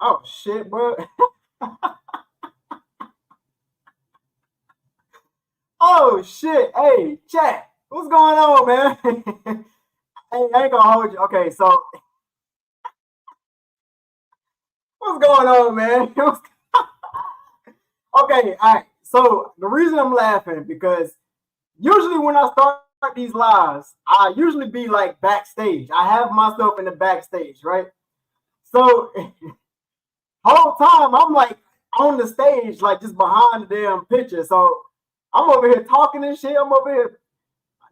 Oh shit, bro. Oh shit. Hey, chat. What's going on, man? Hey, I ain't gonna hold you. Okay, so what's going on, man? Okay, all right. So the reason I'm laughing because usually when I start these lives, I usually be like backstage. I have myself in the backstage, right? So whole time I'm like on the stage, like just behind the damn picture. So I'm over here talking and shit. I'm over here.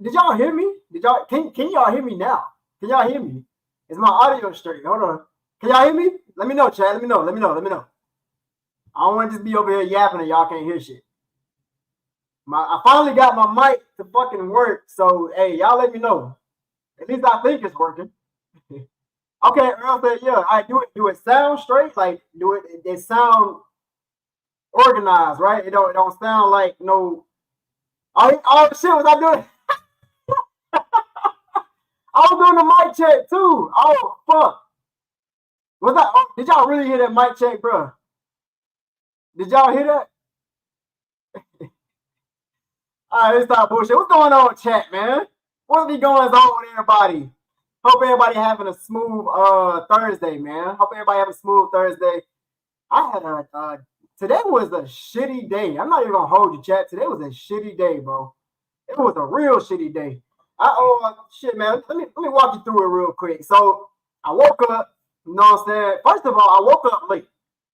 Did y'all hear me? Did y'all can y'all hear me now? Can y'all hear me? Is my audio straight? Hold on. Can y'all hear me? Let me know, Chad. Let me know. Let me know. Let me know. I don't want to just be over here yapping and y'all can't hear shit. I finally got my mic to fucking work. So hey, y'all let me know. At least I think it's working. Okay, Earl said, yeah, I do it. Do it sound straight? Like, do it? It sound organized, right? It don't sound like no. Oh shit! Was I doing? I was doing the mic check too. Oh fuck! Was that? Oh, did y'all really hear that mic check, bro? Did y'all hear that? All right, let's stop bullshit. What's going on, chat, man? What be going on with everybody? Hope everybody having a smooth Thursday, man. Hope everybody having a smooth Thursday. I had a today was a shitty day. I'm not even gonna hold you, chat. Today was a shitty day, bro. It was a real shitty day. Shit, man. Let me walk you through it real quick. So I woke up. You know what I'm saying? First of all, I woke up late.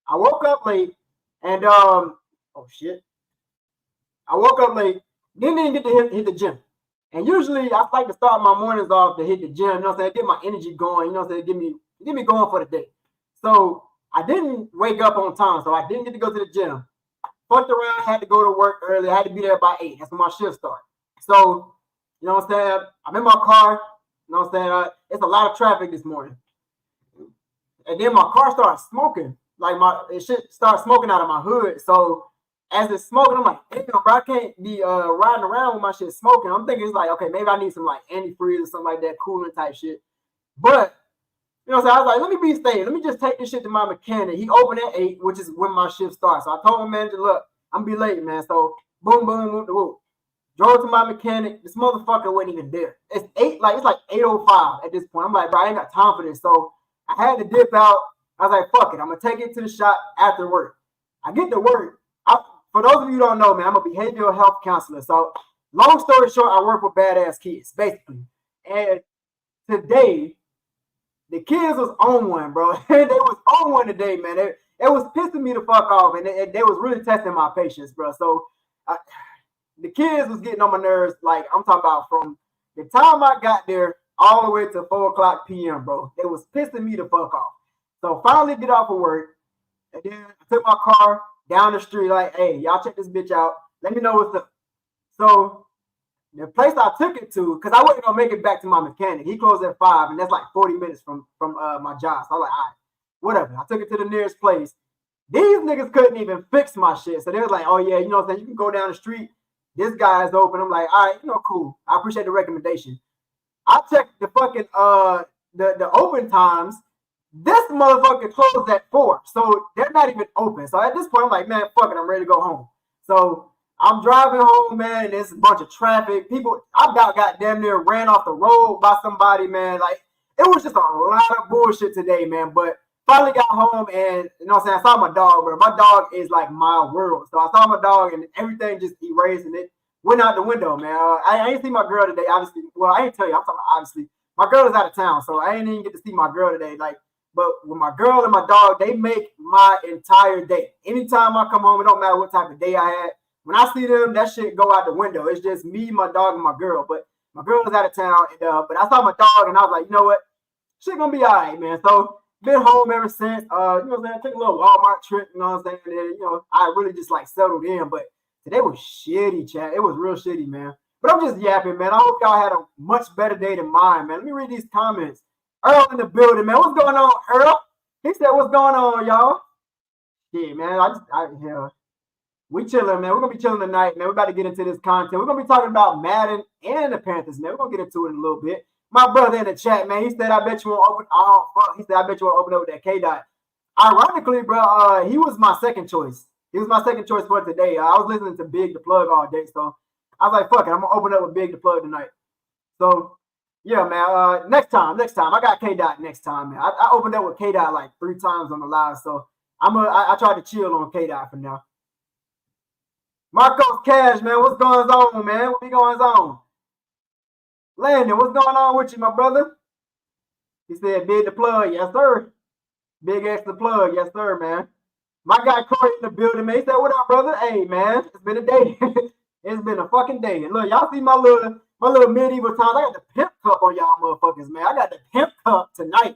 I woke up late, and oh shit. I woke up late. Didn't even get to hit the gym. And usually I like to start my mornings off to hit the gym. You know what I'm saying? Get my energy going. You know what I'm saying? Get me going for the day. So I didn't wake up on time, so I didn't get to go to the gym. Fucked around, had to go to work early. I had to be there by 8. That's when my shift started. So, you know what I'm saying? I'm in my car. You know what I'm saying? It's a lot of traffic this morning. And then my car started smoking. Like it shit started smoking out of my hood. So as it's smoking, I'm like, damn, bro, I can't be riding around with my shit smoking. I'm thinking it's like, okay, maybe I need some like antifreeze or something like that, cooling type shit. But you know what I'm saying? I was like, let me be staying. Let me just take this shit to my mechanic. He opened at 8, which is when my shift starts. So I told my manager, look, I'm gonna be late, man. So boom, boom, boom, boom. Drove to my mechanic. This motherfucker wasn't even there. It's 8, like it's like 8:05 at this point. I'm like, bro, I ain't got time for this. So I had to dip out. I was like, fuck it. I'm gonna take it to the shop after work. I get to work. For those of you who don't know, man, I'm a behavioral health counselor. So long story short, I work with badass kids, basically. And today, the kids was on one, bro. They was on one today, man. It was pissing me the fuck off, and they was really testing my patience, bro. So the kids was getting on my nerves. Like I'm talking about from the time I got there all the way to 4:00 p.m., bro. They was pissing me the fuck off. So finally get off of work, and then I took my car down the street. Like, hey, y'all check this bitch out. Let me know what's up. So the place I took it to, because I wasn't gonna make it back to my mechanic. He closed at 5, and that's like 40 minutes from my job. So I'm like, all right, whatever. I took it to the nearest place. These niggas couldn't even fix my shit. So they was like, oh yeah, you know what I'm saying? You can go down the street. This guy's open. I'm like, all right, you know, cool. I appreciate the recommendation. I checked the fucking the open times. This motherfucker closed at 4. So they're not even open. So at this point, I'm like, man, fuck it, I'm ready to go home. So I'm driving home, man, and there's a bunch of traffic. People, I about got damn near ran off the road by somebody, man. Like, it was just a lot of bullshit today, man. But finally got home, and you know what I'm saying? I saw my dog, bro. My dog is like my world. So I saw my dog, and everything just erased, and it went out the window, man. I ain't see my girl today, obviously. Well, I ain't tell you. I'm talking about obviously. My girl is out of town, so I ain't even get to see my girl today. Like, but with my girl and my dog, they make my entire day. Anytime I come home, it don't matter what type of day I had. When I see them, that shit go out the window. It's just me, my dog, and my girl. But my girl was out of town, and, but I saw my dog, and I was like, you know what? Shit gonna be all right, man. So been home ever since. You know what I'm saying? Took a little Walmart trip, you know what I'm saying? And then, you know, I really just like settled in. But today was shitty, chat. It was real shitty, man. But I'm just yapping, man. I hope y'all had a much better day than mine, man. Let me read these comments. Earl in the building, man. What's going on, Earl? He said, what's going on, y'all? Yeah, man. We chilling, man. We're gonna be chilling tonight, man. We're about to get into this content. We're gonna be talking about Madden and the Panthers, man. We're gonna get into it in a little bit. My brother in the chat, man, he said, I bet you won't open. Oh, fuck. He said, I bet you won't open up with that K dot. Ironically, bro, he was my second choice. He was my second choice for today. I was listening to Big the Plug all day, so I was like, fuck it, I'm gonna open up with Big the Plug tonight. So yeah, man. Next time. I got K Dot next time, man. I opened up with K Dot like 3 times on the live, so I tried to chill on K Dot for now. Marcos Cash, man, what's going on, man? What be going on? Landon, what's going on with you, my brother? He said, Big the Plug, yes, sir. Big X the Plug, yes, sir, man. My guy Corey in the building, man. He said, what up, brother? Hey, man, it's been a day. It's been a fucking day. And look, y'all see my little medieval times. I got the pimp cup on y'all motherfuckers, man. I got the pimp cup tonight.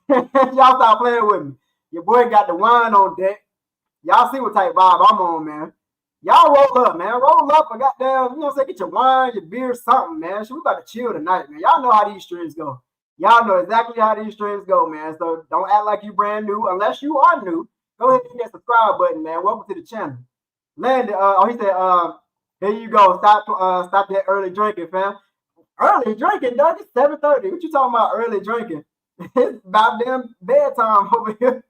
Y'all stop playing with me. Your boy got the wine on deck. Y'all see what type vibe I'm on, man. Y'all roll up, man. Roll up. I got down, you know what I'm saying? Get your wine, your beer, something, man. So we about to chill tonight, man. Y'all know how these streams go. Y'all know exactly how these streams go, man. So don't act like you brand new. Unless you are new, go ahead and hit that subscribe button, man. Welcome to the channel. Landon, he said, here you go. Stop that early drinking, fam. Early drinking, Doug. It's 7:30. What you talking about early drinking? It's about damn bedtime over here.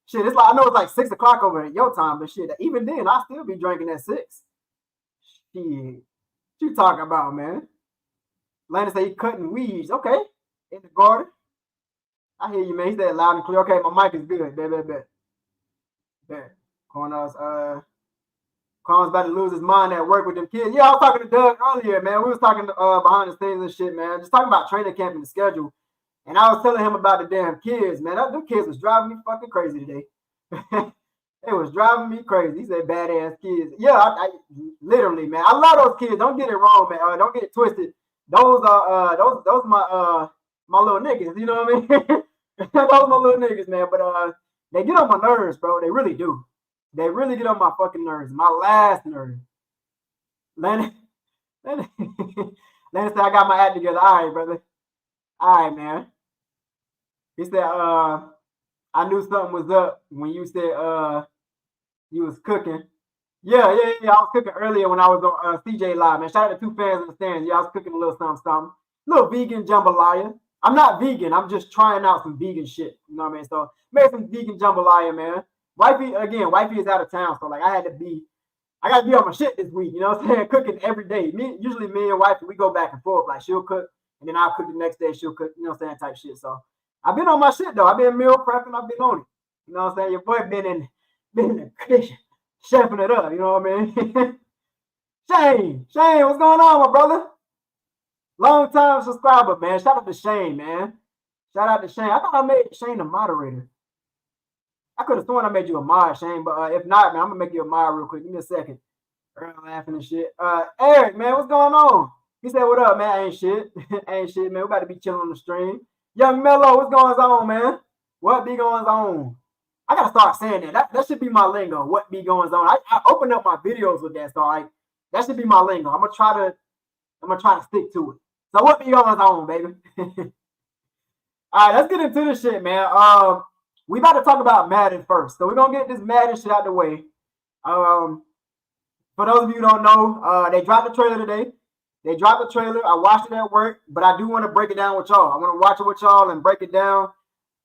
Shit, it's like I know it's like 6 o'clock over at your time, but shit, even then I still be drinking at 6. Shit. What you talking about, man? Landon said he cutting weeds. Okay. In the garden. I hear you, man. He said loud and clear. Okay, my mic is good. Bet. Corners, Kron's about to lose his mind at work with them kids. Yeah, I was talking to Doug earlier, man. We was talking behind the scenes and shit, man. Just talking about training camp and the schedule. And I was telling him about the damn kids, man. Them kids was driving me fucking crazy today. It was driving me crazy. He said badass kids. Yeah, I literally, man. I love those kids. Don't get it wrong, man. Don't get it twisted. Those are those my little niggas. You know what I mean? Those my little niggas, man. But they get on my nerves, bro. They really do. They really get on my fucking nerves. My last nerve. Lennon said I got my act together. All right, brother. All right, man. He said, I knew something was up when you said you was cooking. Yeah. I was cooking earlier when I was on CJ Live, man. Shout out to 2 fans in the stands. Yeah, I was cooking a little something. Little vegan jambalaya. I'm not vegan. I'm just trying out some vegan shit. You know what I mean? So made some vegan jambalaya, man. Wifey is out of town, so like I gotta be on my shit this week, you know what I'm saying? Cooking every day. Usually me and wifey, we go back and forth. Like she'll cook and then I'll cook the next day, she'll cook, you know what I'm saying, type shit. So I've been on my shit though. I've been meal prepping, I've been on it. You know what I'm saying? Your boy been in the kitchen, chefing it up, you know what I mean? Shane, what's going on, my brother? Long time subscriber, man. Shout out to Shane, man. Shout out to Shane. I thought I made Shane a moderator. I could have sworn I made you a mod, Shane, but if not, man, I'm gonna make you a mod real quick. Give me a second. Laughing and shit. Eric, man, what's going on? He said, what up, man? Ain't shit, man. We about to be chilling on the stream. Young Mello, what's going on, man? What be going on? I gotta start saying that. That should be my lingo. What be going on? I opened up my videos with that, so that should be my lingo. I'm gonna try to stick to it. So what be going on, baby? All right, let's get into this shit, man. We about to talk about Madden first. So we're going to get this Madden shit out the way. For those of you who don't know, they dropped the trailer today. I watched it at work, but I do want to break it down with y'all. I want to watch it with y'all and break it down.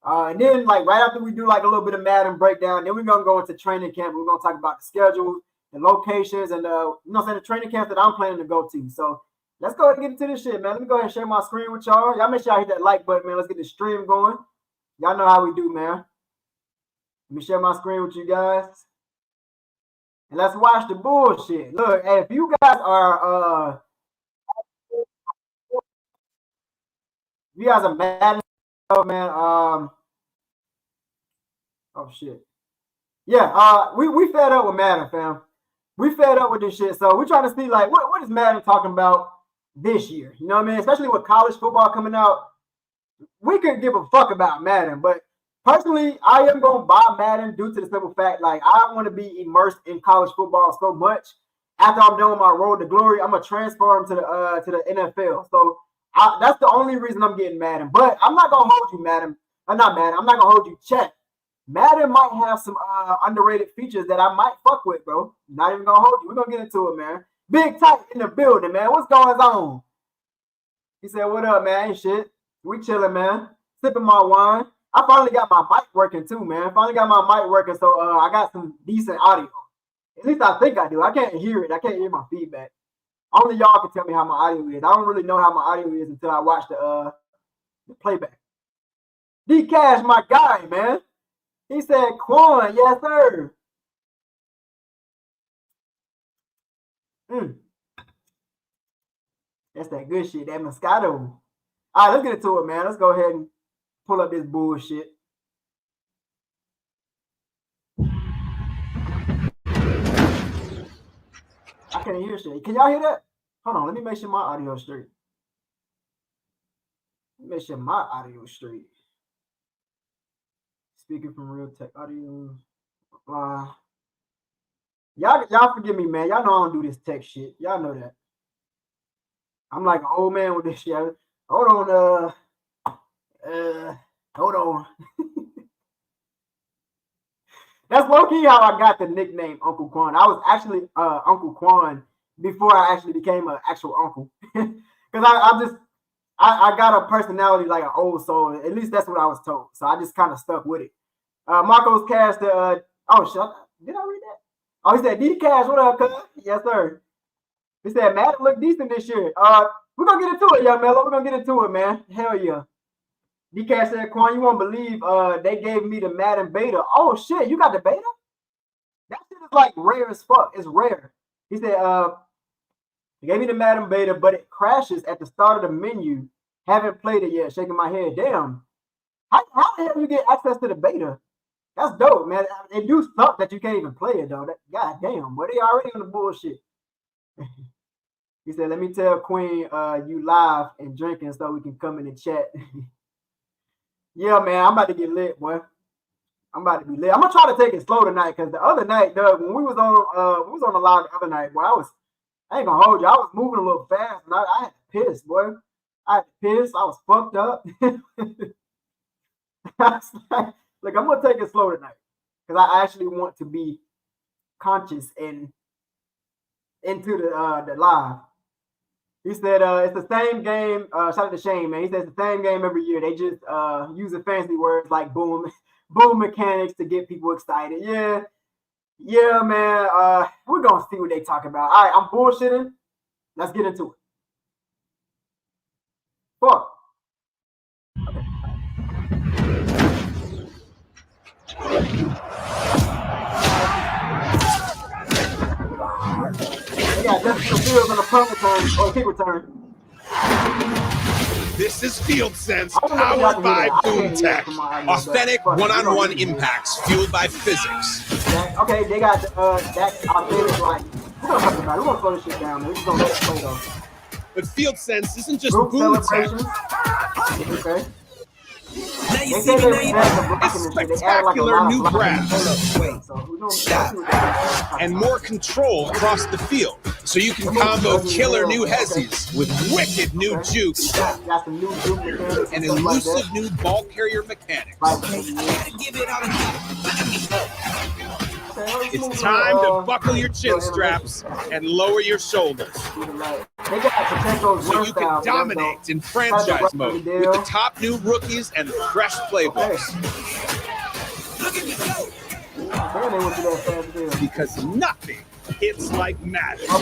And then, like, right after we do, like, a little bit of Madden breakdown, then we're going to go into training camp. We're going to talk about the schedule, the locations, and, you know what I'm saying, the training camps that I'm planning to go to. So let's go ahead and get into this shit, man. Let me go ahead and share my screen with y'all. Y'all make sure y'all hit that like button, man. Let's get the stream going. Y'all know how we do, man. Let me share my screen with you guys. And let's watch the bullshit. Look, hey, if you guys are Madden, man, oh shit. Yeah, we fed up with Madden, fam. We fed up with this shit. So we're trying to see like what is Madden talking about this year? You know what I mean? Especially with college football coming out. We could give a fuck about Madden, but personally, I am going to buy Madden due to the simple fact, like, I want to be immersed in college football so much. After I'm done with my road to glory, I'm going to transfer them to the NFL. So that's the only reason I'm getting Madden. But I'm not going to hold you, Madden. I'm not going to hold you, Chet. Madden might have some underrated features that I might fuck with, bro. Not even going to hold you. We're going to get into it, man. Big Tight in the building, man. What's going on? He said, what up, man? Ain't shit. We chilling, man. Sipping my wine. I finally got my mic working too, man. Finally got my mic working, so I got some decent audio. At least I think I do. I can't hear it. I can't hear my feedback. Only y'all can tell me how my audio is. I don't really know how my audio is until I watch the playback. D Cash, my guy, man. He said, Quan, yes, sir. That's that good shit, that Moscato. All right, let's get into it, man. Let's go ahead and pull up this bullshit. I can't hear shit. Can y'all hear that? Hold on, let me make sure my audio is straight. Make sure my audio is straight. Speaking from Real Tech Audio. Y'all forgive me, man. Y'all know I don't do this tech shit. Y'all know that. I'm like an old man with this shit. Hold on, hold on. That's low-key how I got the nickname Uncle Quan. I was actually Uncle Quan before I actually became an actual uncle. Because I got a personality like an old soul. At least that's what I was told. So I just kind of stuck with it. Marcos Cash, oh, shit. Did I read that? Oh, he said, D Cash, what up, cuz? Yes, sir. He said, Madden look decent this year. We're going to get into it, young Mello. We're going to get into it, man. Hell yeah. D Cash said, Quan, you won't believe they gave me the Madden beta. Oh, shit. You got the beta? That shit is like rare as fuck. It's rare. He said, they gave me the Madden beta, but it crashes at the start of the menu. Haven't played it yet. Shaking my head. Damn. How the hell you get access to the beta? That's dope, man. It do suck that you can't even play it, though. God damn, but they already on the bullshit. He said, let me tell Queen you live and drinking so we can come in and chat. Yeah, man, I'm about to get lit, boy. I'm about to be lit. I'm gonna try to take it slow tonight because the other night, Doug, when we was on the live the other night, boy, I ain't gonna hold you. I was moving a little fast and I had to piss, boy. I had to piss. I was fucked up. Like, I'm gonna take it slow tonight because I actually want to be conscious and into the live. He said it's the same game. Shout out to Shane, man. He says it's the same game every year. They just using fancy words like boom mechanics to get people excited. Yeah, man. We're gonna see what they talk about. All right, I'm bullshitting. Let's get into it. Fuck. Yeah, that's the field on the punt return or kick return. This is Field Sense, powered by Boom Tech. Authentic one-on-one impacts fueled by physics. Okay, they got that authentic, like, we're gonna talk about it. We're gonna slow this shit down, man. We're just gonna let it play, though. But Field Sense isn't just Group Boom Tech. Okay. Now you see me, now a spectacular new grab and more control across the field, so you can combo killer new hezzies with wicked new jukes and elusive new ball carrier mechanics. It's time to buckle your chin straps and lower your shoulders, so you can dominate in franchise mode with the top new rookies and fresh playbooks. Because nothing hits like Madden. Now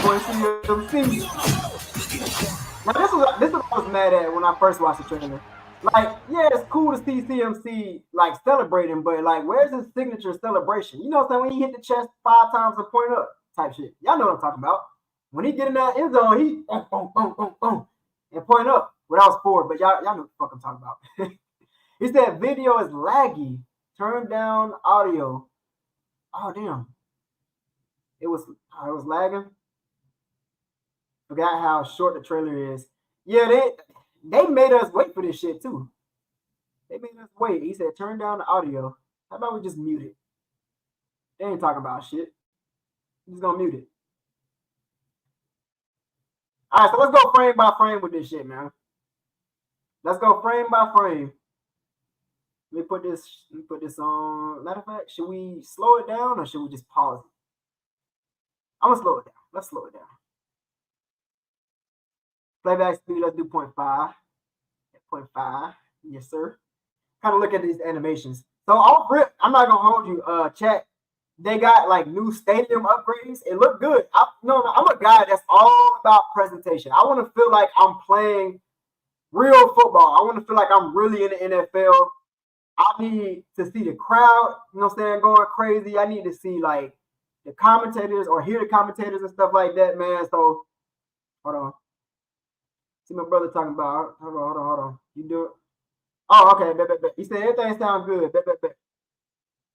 this is what I was mad at when I first watched the trailer. Like, yeah, it's cool to see CMC like celebrating, but like, where's his signature celebration? You know what I'm saying? When he hit the chest 5 times and point up type shit. Y'all know what I'm talking about. When he get in that end zone, he boom, and point up. Well, that was 4, but y'all know what the fuck I'm talking about. He said video is laggy. Turn down audio. Oh damn. It was lagging. Forgot how short the trailer is. Yeah, they made us wait for this shit too. They made us wait. He said, turn down the audio. How about we just mute it? They ain't talking about shit. He's gonna mute it. All right, so let's go frame by frame with this shit, man. Let's go frame by frame. Let me put this on. Matter of fact, should we slow it down or should we just pause it? I'm gonna slow it down. Let's slow it down. Playback speed, let's do 0.5. 0.5, yes, sir. kind of look at these animations. So off rip, I'm not gonna hold you, chat. They got like new stadium upgrades. It looked good. I'm a guy that's all about presentation. I want to feel like I'm playing real football. I want to feel like I'm really in the NFL. I need to see the crowd, you know what I'm saying, going crazy. I need to see like the commentators or hear the commentators and stuff like that, man. So hold on. See my brother talking about. Hold on. You do it. Oh, okay. Bet. He said everything sounds good. Bet.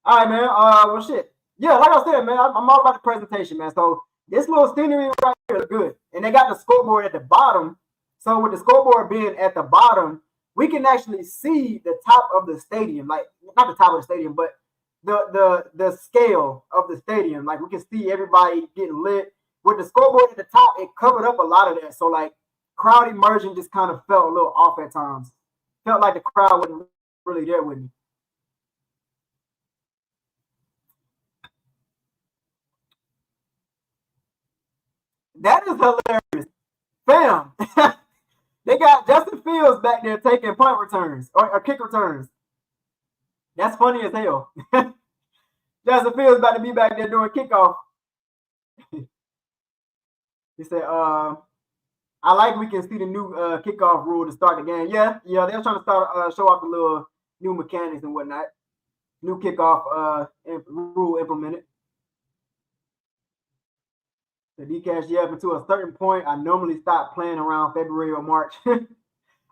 All right, man. Well, shit. Yeah, like I said, man, I'm all about the presentation, man. So this little scenery right here is good, and they got the scoreboard at the bottom. So with the scoreboard being at the bottom, we can actually see the top of the stadium, like not the top of the stadium, but the scale of the stadium. Like we can see everybody getting lit. With the scoreboard at the top, it covered up a lot of that. So like crowd immersion just kind of felt a little off at times. Felt like the crowd wasn't really there with me. That is hilarious. Fam. They got Justin Fields back there taking punt returns or kick returns. That's funny as hell. Justin Fields about to be back there doing kickoff. He said, I like we can see the new kickoff rule to start the game. Yeah, they're trying to start show off the little new mechanics and whatnot. New kickoff rule implemented. The Dcash, yeah, but to a certain point, I normally stop playing around February or March. I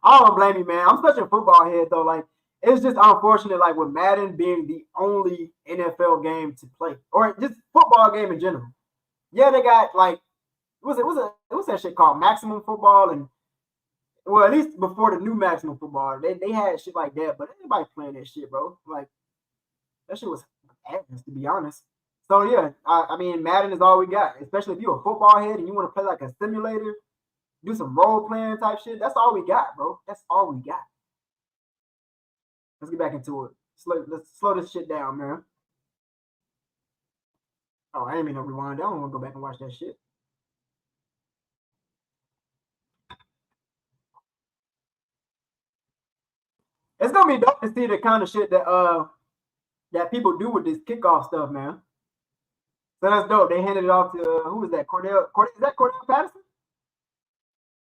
don't blame you, man. I'm such a football head though. Like it's just unfortunate, like with Madden being the only NFL game to play, or just football game in general. Yeah, they got like what's that shit called? Maximum football, and well, at least before the new maximum football, they had shit like that, but anybody playing that shit, bro. Like that shit was ass, to be honest. So yeah, I mean Madden is all we got, especially if you're a football head and you want to play like a simulator, do some role playing type shit. That's all we got, bro. That's all we got. Let's get back into it. Let's slow this shit down, man. Oh, I ain't mean to rewind. I don't want to go back and watch that shit. It's gonna be dope to see the kind of shit that people do with this kickoff stuff, man. So that's dope. They handed it off to who is that? Is that Cordell Patterson?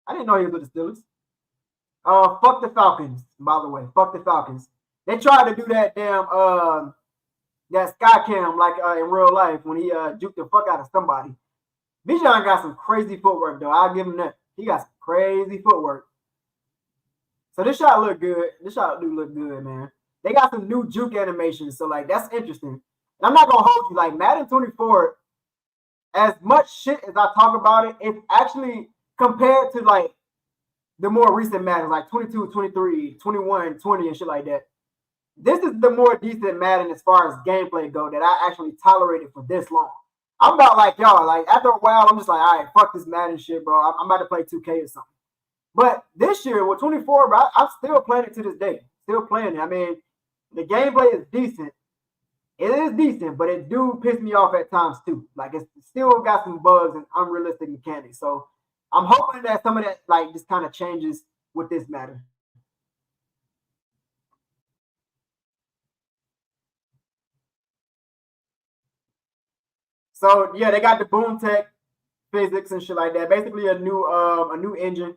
I didn't know he was with the Steelers. Fuck the Falcons, by the way. Fuck the Falcons. They tried to do that damn that sky cam like in real life when he juked the fuck out of somebody. Bijan got some crazy footwork though. I'll give him that. He got some crazy footwork. So this shot look good. This shot do look good, man. They got some new juke animations, so like that's interesting. And I'm not gonna hold you, like Madden 24, as much shit as I talk about it, it's actually compared to like the more recent Madden, like 22, 23, 21, 20, and shit like that. This is the more decent Madden as far as gameplay go that I actually tolerated for this long. I'm about like y'all. Like after a while, I'm just like, all right, fuck this Madden shit, bro. I'm about to play 2K or something. But this year with 24, bro, I'm still playing it to this day. Still playing it. I mean, the gameplay is decent. It is decent, but it do piss me off at times too. Like it's still got some bugs and unrealistic mechanics. So I'm hoping that some of that like just kind of changes with this matter. So yeah, they got the boom tech physics and shit like that. Basically a new engine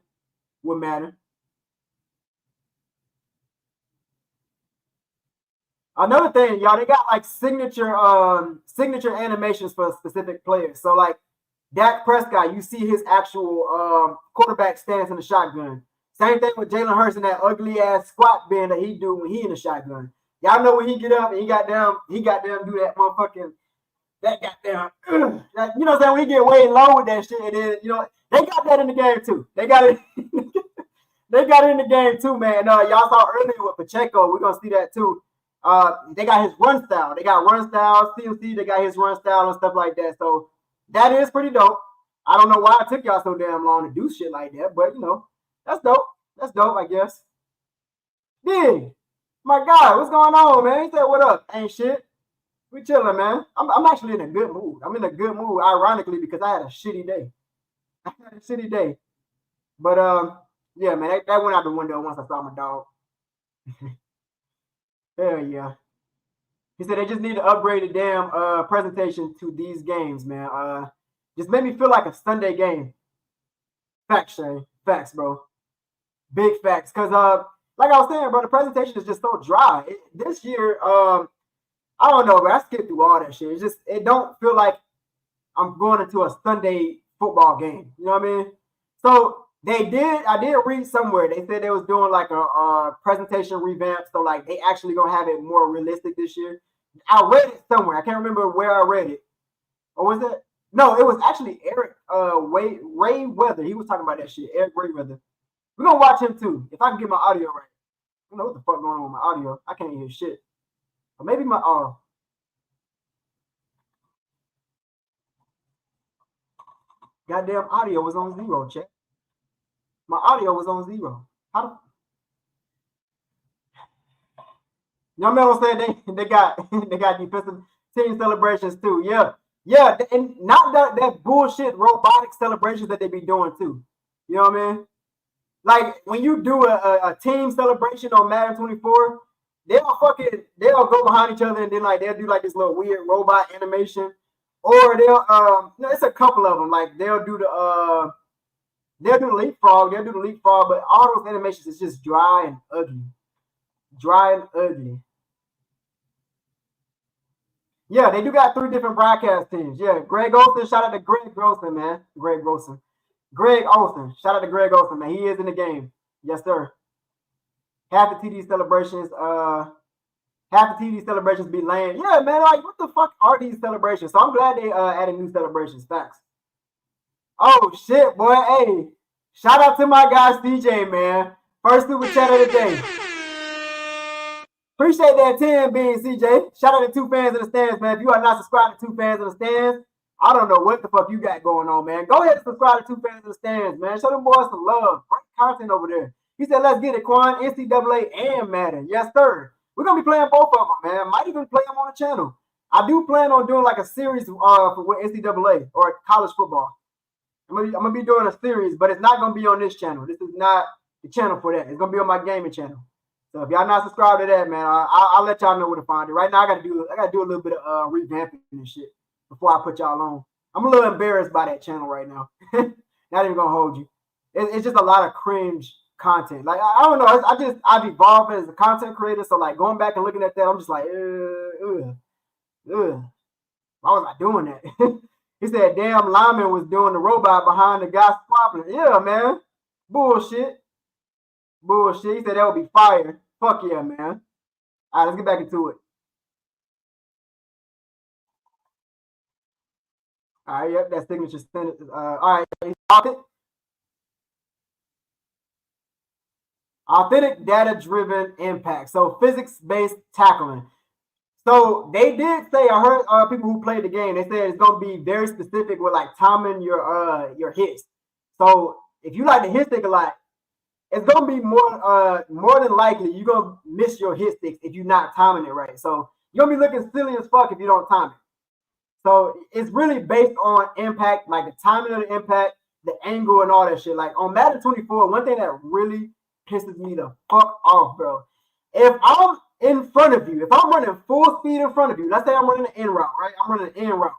with Madden. Another thing, y'all, they got like signature animations for specific players. So like Dak Prescott, you see his actual quarterback stance in the shotgun. Same thing with Jalen Hurts and that ugly ass squat bend that he do when he in the shotgun. Y'all know when he get up and he got down do that motherfucking that goddamn that, you know what I'm saying, when he get way low with that shit, and then they got that in the game too. They got it they got it in the game too, man. Y'all saw earlier with Pacheco, we're gonna see that too. They got his run style. They got run style, CMC, they got his run style and stuff like that. So that is pretty dope. I don't know why it took y'all so damn long to do shit like that, but that's dope. That's dope, I guess. Big, my God, what's going on, man? He said, "What up?" Ain't shit. We chilling, man. I'm actually in a good mood. I'm in a good mood, ironically, because I had a shitty day. But yeah, man, that went out the window once I saw my dog. Hell yeah. He said they just need to upgrade the damn presentation to these games, man. Just made me feel like a Sunday game. Facts, Shane. Facts, bro. Big facts. Cause like I was saying, bro, the presentation is just so dry. This year, I don't know, but I skipped through all that shit. It don't feel like I'm going into a Sunday football game. You know what I mean? So I did read somewhere. They said they was doing like a presentation revamp. So like they actually gonna have it more realistic this year. I read it somewhere. I can't remember where I read it. Or was it? No, it was actually Eric Ray Weather. He was talking about that shit. Eric Ray Weather. We're gonna watch him too. If I can get my audio right. I don't know what the fuck going on with my audio. I can't hear shit. Or maybe my goddamn audio was on zero, check. My audio was on zero. How you know what I'm saying? They got they got defensive team celebrations too. Yeah. Yeah, and not that bullshit robotic celebrations that they be doing too. You know what I mean? Like when you do a team celebration on Madden 24, they'll go behind each other and then like they'll do like this little weird robot animation, or it's a couple of them. Like they'll do the leapfrog, but all those animations is just dry and ugly. Yeah, they do got 3 different broadcast teams. Yeah, Greg Olsen, shout out to Greg Olsen, man. Greg Olsen, shout out to Greg Olsen, man. He is in the game. Yes, sir. Half the TD celebrations be lame. Yeah, man, like what the fuck are these celebrations? So I'm glad they added new celebrations. Facts. Oh shit, boy. Hey, shout out to my guy CJ, man. First super chat of the day. Appreciate that 10 being CJ. Shout out to 2 fans in the stands, man. If you are not subscribed to 2 fans in the stands, I don't know what the fuck you got going on, man. Go ahead and subscribe to 2 fans in the stands, man. Show them boys some love. Great content over there. He said, let's get it, Quan. NCAA and Madden. Yes, sir. We're going to be playing both of them, man. Might even play them on the channel. I do plan on doing like a series with NCAA or college football. I'm going to be doing a series, but it's not going to be on this channel. This is not the channel for that. It's going to be on my gaming channel. So if y'all not subscribed to that, man, I'll let y'all know where to find it. Right now, I gotta do a little bit of revamping and shit before I put y'all on. I'm a little embarrassed by that channel right now. Not even gonna hold you. It's just a lot of cringe content. Like I don't know. I've evolved as a content creator. So like going back and looking at that, I'm just like, why was I doing that? He said, damn, Lyman was doing the robot behind the guy squabbling. Yeah, man. Bullshit. He said that would be fire. Fuck yeah, man. All right, let's get back into it. All right, yep, that signature sentence. All right, authentic data-driven impact. So physics-based tackling. So they did say, I heard people who played the game, they said it's gonna be very specific with like timing your hits. So if you like to hit stick a lot, it's gonna be more than likely you're gonna miss your hit sticks if you're not timing it right. So you're gonna be looking silly as fuck if you don't time it. So it's really based on impact, like the timing of the impact, the angle, and all that shit. Like on Madden 24, one thing that really pisses me the fuck off, bro. If I'm in front of you, if I'm running full speed in front of you, let's say I'm running an in route, right? I'm running an in route,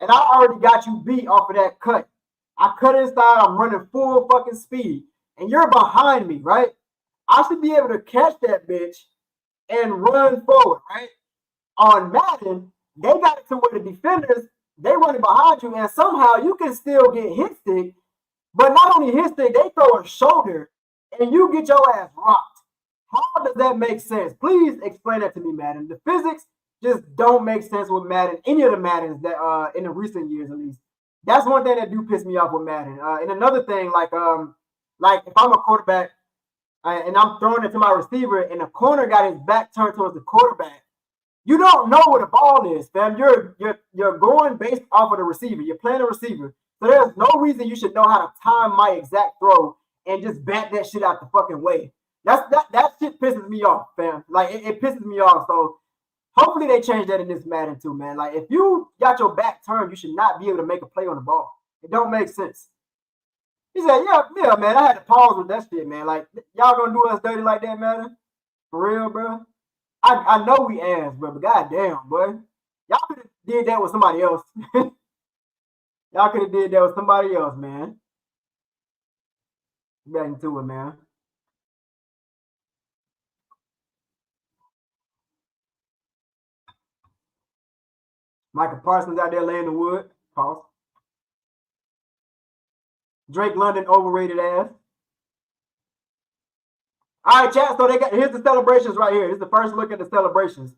and I already got you beat off of that cut. I cut inside, I'm running full fucking speed, and you're behind me, right? I should be able to catch that bitch and run forward, right? On Madden, they got it to where the defenders, they running behind you, and somehow you can still get hit stick, but not only hit stick, they throw a shoulder, and you get your ass rocked. How does that make sense? Please explain that to me, Madden. The physics just don't make sense with Madden, any of the Maddens that in the recent years at least. That's one thing that do piss me off with Madden. And another thing, like if I'm a quarterback and I'm throwing it to my receiver and the corner got his back turned towards the quarterback, you don't know where the ball is, fam. You're going based off of the receiver. You're playing a receiver. So there's no reason you should know how to time my exact throw and just bat that shit out the fucking way. That shit pisses me off, fam. Like it pisses me off. So hopefully they change that in this Madden too, man. Like if you got your back turned, you should not be able to make a play on the ball. It don't make sense. He said, yeah, man. I had to pause with that shit, man. Like y'all gonna do us dirty like that, man? For real, bro. I know we ass, bro, but goddamn, boy. Y'all could have did that with somebody else. Y'all could have did that with somebody else, man. Back into it, man. Michael Parsons out there laying the wood. Pause. Drake London overrated ass. All right, chat. So here's the celebrations right here. Here's the first look at the celebrations.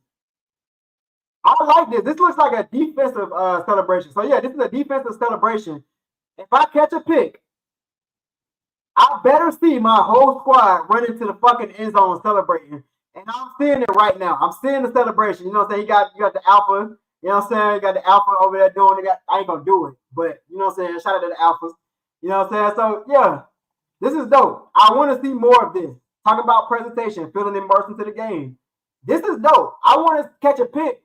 I like this. This looks like a defensive celebration. So yeah, this is a defensive celebration. If I catch a pick, I better see my whole squad running to the fucking end zone celebrating. And I'm seeing it right now. I'm seeing the celebration. You know what I'm saying? You got the alpha. You know what I'm saying? You got the alpha over there doing it. I ain't gonna do it, but you know what I'm saying? Shout out to the alphas. You know what I'm saying? So yeah, this is dope. I want to see more of this. Talking about presentation, feeling immersed into the game. This is dope. I want to catch a pick,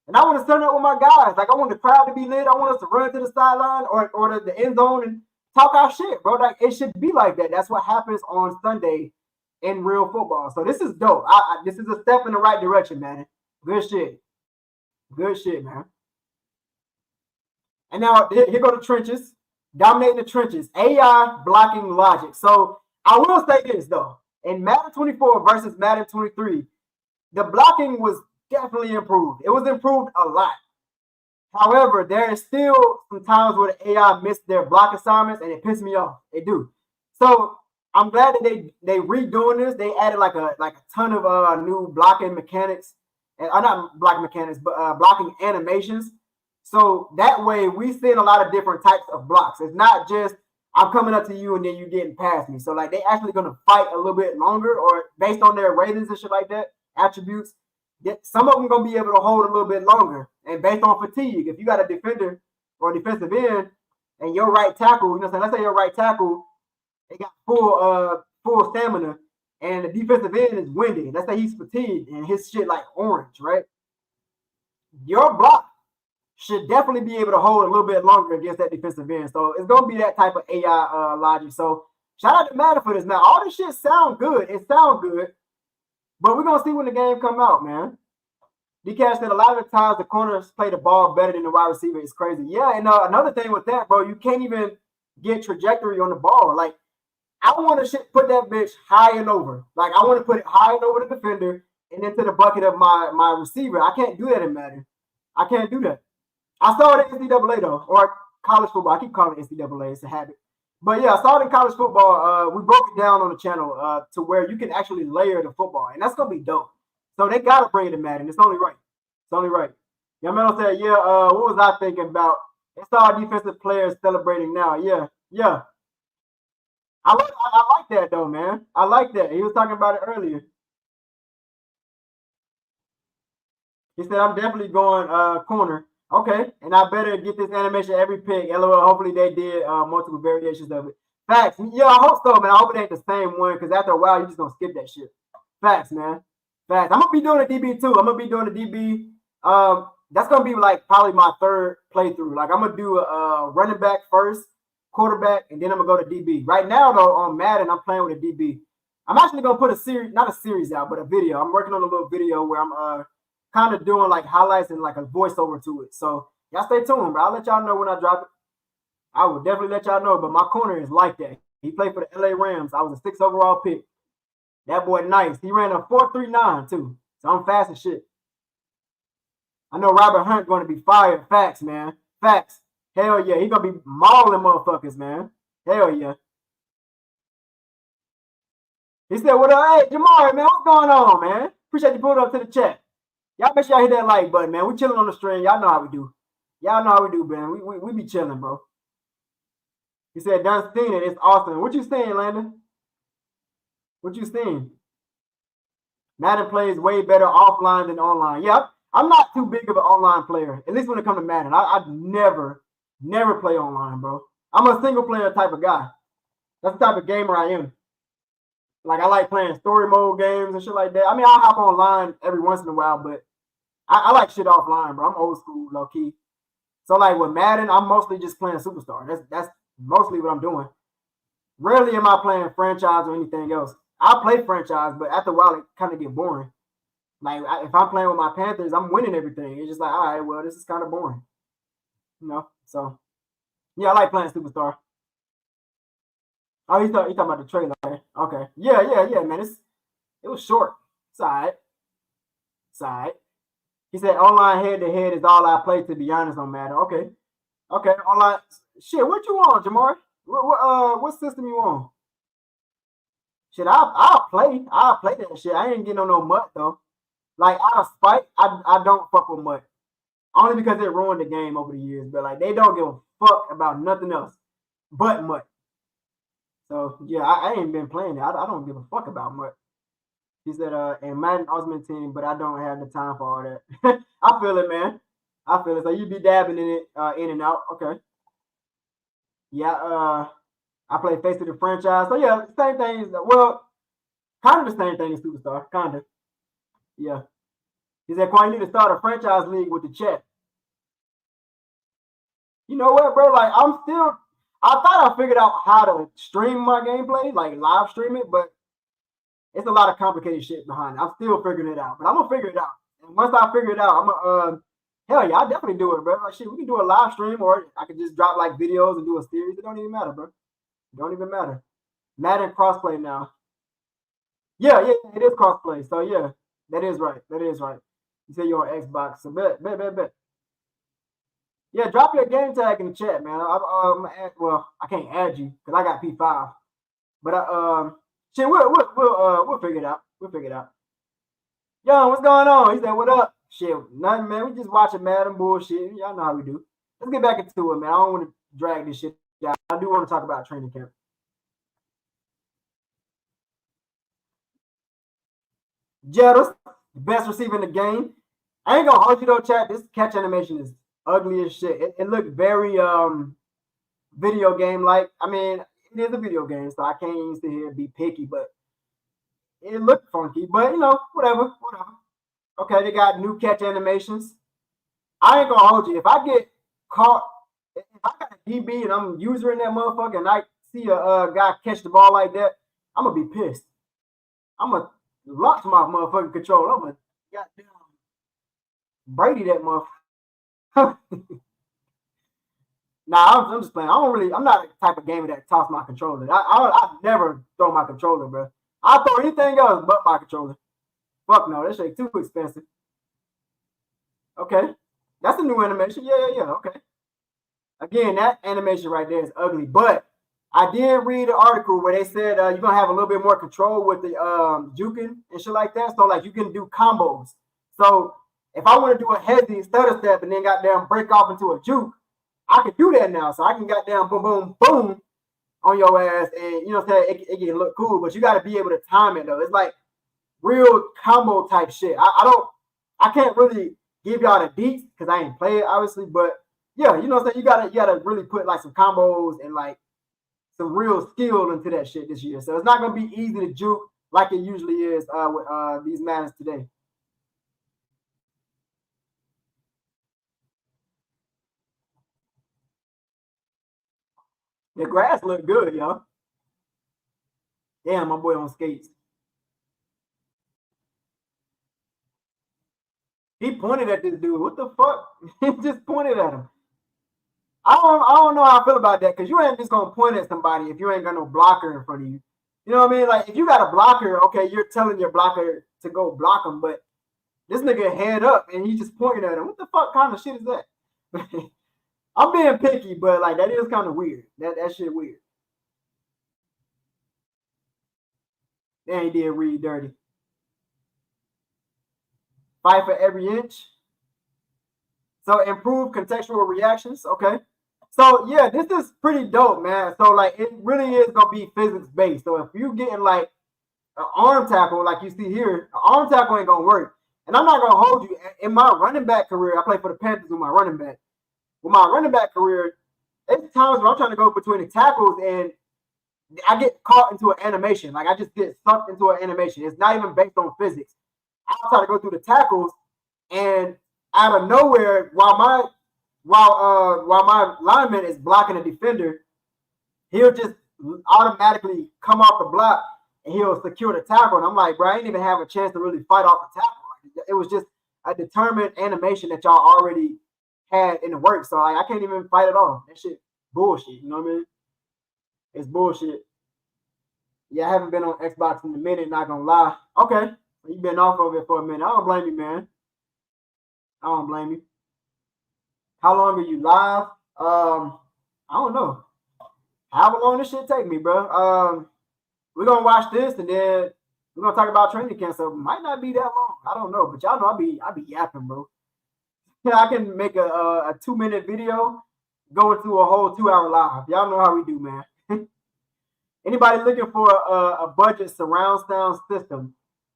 and I want to turn up with my guys. Like I want the crowd to be lit. I want us to run to the sideline or the end zone and talk our shit, bro. Like it should be like that. That's what happens on Sunday in real football. So this is dope. This is a step in the right direction, man. Good shit. Good shit, man. And now here go the trenches. Dominating the trenches. AI blocking logic. So I will say this though. In Madden 24 versus Madden 23, the blocking was definitely improved. It was improved a lot. However, there is still some times where the AI missed their block assignments, and it pissed me off. They do. So I'm glad that they redoing this. They added like a ton of new blocking mechanics, and not blocking mechanics, but blocking animations. So that way we seeing a lot of different types of blocks. It's not just I'm coming up to you and then you getting past me. So like they actually gonna fight a little bit longer, or based on their ratings and shit like that, attributes. Some of them gonna be able to hold a little bit longer, and based on fatigue. If you got a defender or a defensive end, and your right tackle, you know, what I'm saying, let's say your right tackle, they got full stamina, and the defensive end is winded. Let's say he's fatigued and his shit like orange, right? Your block should definitely be able to hold a little bit longer against that defensive end. So it's gonna be that type of AI logic. So shout out to Madden for this, man. All this shit sound good. It sounds good. But we're going to see when the game come out, man. D-Cash said a lot of the times the corners play the ball better than the wide receiver. It's crazy. Yeah, and another thing with that, bro, you can't even get trajectory on the ball. Like, I want to put that bitch high and over. Like, I want to put it high and over the defender and into the bucket of my receiver. I can't do that in Madden. I can't do that. I saw it in NCAA, though, or college football. I keep calling it NCAA. It's a habit. But yeah, I saw it in college football. We broke it down on the channel to where you can actually layer the football, and that's gonna be dope. So they gotta bring it to Madden. It's only right. It's only right. Yeah, man, said, yeah. What was I thinking about? It's our defensive players celebrating now. Yeah. I like that though, man. I like that. He was talking about it earlier. He said, "I'm definitely going corner." Okay, and I better get this animation every pick. LOL. Hopefully they did multiple variations of it. Facts. Yeah, I hope so, man. I hope it ain't the same one, because after a while, you're just going to skip that shit. Facts, man. Facts. I'm going to be doing a DB, too. I'm going to be doing a DB. That's going to be, like, probably my third playthrough. Like, I'm going to do a running back first, quarterback, and then I'm going to go to DB. Right now, though, on Madden, I'm playing with a DB. I'm actually going to put a series, not a series out, but a video. I'm working on a little video where I'm kind of doing like highlights and like a voiceover to it. So y'all stay tuned, bro. I'll let y'all know when I drop it. I will definitely let y'all know. But my corner is like that. He played for the LA Rams. I was a 6th overall pick. That boy nice. He ran a 4.39 too. So I'm fast as shit. I know Robert Hunt going to be fired. Facts, man. Facts. Hell yeah. He gonna be mauling motherfuckers, man. Hell yeah. He said, "What up? Hey, Jamari, man, what's going on, man? Appreciate you pulling up to the chat. Y'all make sure y'all hit that like button, man. We chilling on the stream. Y'all know how we do. Y'all know how we do, man. We be chilling, bro." He said, "Done seen it. It's awesome." What you saying, Landon? What you saying? Madden plays way better offline than online. Yeah, I'm not too big of an online player, at least when it comes to Madden. I'd never play online, bro. I'm a single player type of guy. That's the type of gamer I am. Like, I like playing story mode games and shit like that. I mean, I'll hop online every once in a while, but I like shit offline, bro. I'm old school, low key. So like with Madden, I'm mostly just playing Superstar. That's mostly what I'm doing. Rarely am I playing franchise or anything else. I play franchise, but after a while it kind of get boring. Like if I'm playing with my Panthers, I'm winning everything. It's just like, all right, well, this is kind of boring, you know. So yeah, I like playing Superstar. Oh, you talking about the trailer? Okay, yeah, man. It was short. It's all right. It's all right. He said online head to head is all I play. To be honest, on Madden. Okay. Online. Shit, what you on, Jamar? What system you on? Shit, I'll play that shit. I ain't getting on no mud though. Like out of spite, I don't fuck with mud. Only because it ruined the game over the years. But like they don't give a fuck about nothing else but mud. So yeah, I ain't been playing it. I don't give a fuck about mud. He said, and Madden Ultimate Team, but I don't have the time for all that. I feel it, man. I feel it. So you be dabbing in it, in and out. Okay. Yeah, I play Face of the Franchise. So yeah, same thing. Well, kind of the same thing as Superstar. Kind of. Yeah. He said, Quan, you need to start a franchise league with the chat. You know what, bro? Like, I thought I figured out how to stream my gameplay, like live stream it, but it's a lot of complicated shit behind it. I'm still figuring it out, but I'm gonna figure it out. And once I figure it out, I'm gonna, hell yeah, I definitely do it, bro. Like, shit, we can do a live stream, or I can just drop like videos and do a series. It don't even matter, bro. It don't even matter. Madden crossplay now. Yeah, it is crossplay. So yeah, that is right. You say you're on Xbox, so bet. Yeah, drop your game tag in the chat, man. Well, I can't add you because I got P5, but shit, we'll figure it out. Yo, what's going on? He said, "What up?" Shit, nothing, man. We just watching Madden bullshit. Y'all know how we do. Let's get back into it, man. I don't want to drag this shit out. I do want to talk about training camp. Jettas, the best receiver in the game. I ain't gonna hold you though, chat. This catch animation is ugly as shit. It looked very video game like. I mean, it is a video game, so I can't even sit here and be picky, but it looked funky. But you know, whatever. Okay, they got new catch animations. I ain't gonna hold you. If I get caught, if I got a DB and I'm using that motherfucker and I see a guy catch the ball like that, I'm gonna be pissed. I'm gonna launch my motherfucking control. I'm gonna goddamn Brady that motherfucker. Nah, I'm just playing. I'm not the type of gamer that toss my controller. I never throw my controller, bro. I'll throw anything else but my controller. Fuck no, that shit too expensive. Okay. That's a new animation. Yeah. Okay. Again, that animation right there is ugly. But I did read an article where they said you're gonna have a little bit more control with the juking and shit like that. So like you can do combos. So if I want to do a heavy stutter step and then goddamn break off into a juke, I can do that now. So I can goddamn boom on your ass, and you know what I'm saying, it can look cool, but you got to be able to time it though. It's like real combo type shit. I can't really give y'all the deets because I ain't play it obviously, but yeah, you know what I'm saying. You gotta really put like some combos and like some real skill into that shit this year. So it's not gonna be easy to juke like it usually is with these Maddens today. The grass look good, yo. Damn, my boy on skates. He pointed at this dude. What the fuck? He just pointed at him. I don't know how I feel about that because you ain't just gonna point at somebody if you ain't got no blocker in front of you. You know what I mean? Like if you got a blocker, okay, you're telling your blocker to go block him, but this nigga head up and he just pointing at him. What the fuck kind of shit is that? I'm being picky, but like that is kind of weird. That shit weird. Then he did Reed dirty. Fight for every inch. So improve contextual reactions. Okay. So yeah, this is pretty dope, man. So like it really is gonna be physics based. So if you getting like an arm tackle, like you see here, an arm tackle ain't gonna work. And I'm not gonna hold you. In my running back career, I played for the Panthers with my running back. With my running back career, it's times where I'm trying to go between the tackles and I get caught into an animation. Like I just get sucked into an animation. It's not even based on physics. I try to go through the tackles, and out of nowhere, while my lineman is blocking a defender, he'll just automatically come off the block and he'll secure the tackle. And I'm like, bro, I ain't even have a chance to really fight off the tackle. it was just a determined animation that y'all already had in the works. So like, I can't even fight it off. That shit bullshit. You know what I mean? It's bullshit. Yeah, I haven't been on Xbox in a minute, not gonna lie. Okay. You've been off of it for a minute. I don't blame you, man. I don't blame you. How long are you live? I don't know. However long this shit take me, bro. We're gonna watch this and then we're gonna talk about training camp. So it might not be that long. I don't know, but y'all know I be yapping, bro. Yeah, I can make a 2-minute video go into a whole 2-hour live. Y'all know how we do, man. Anybody looking for a budget surround sound system?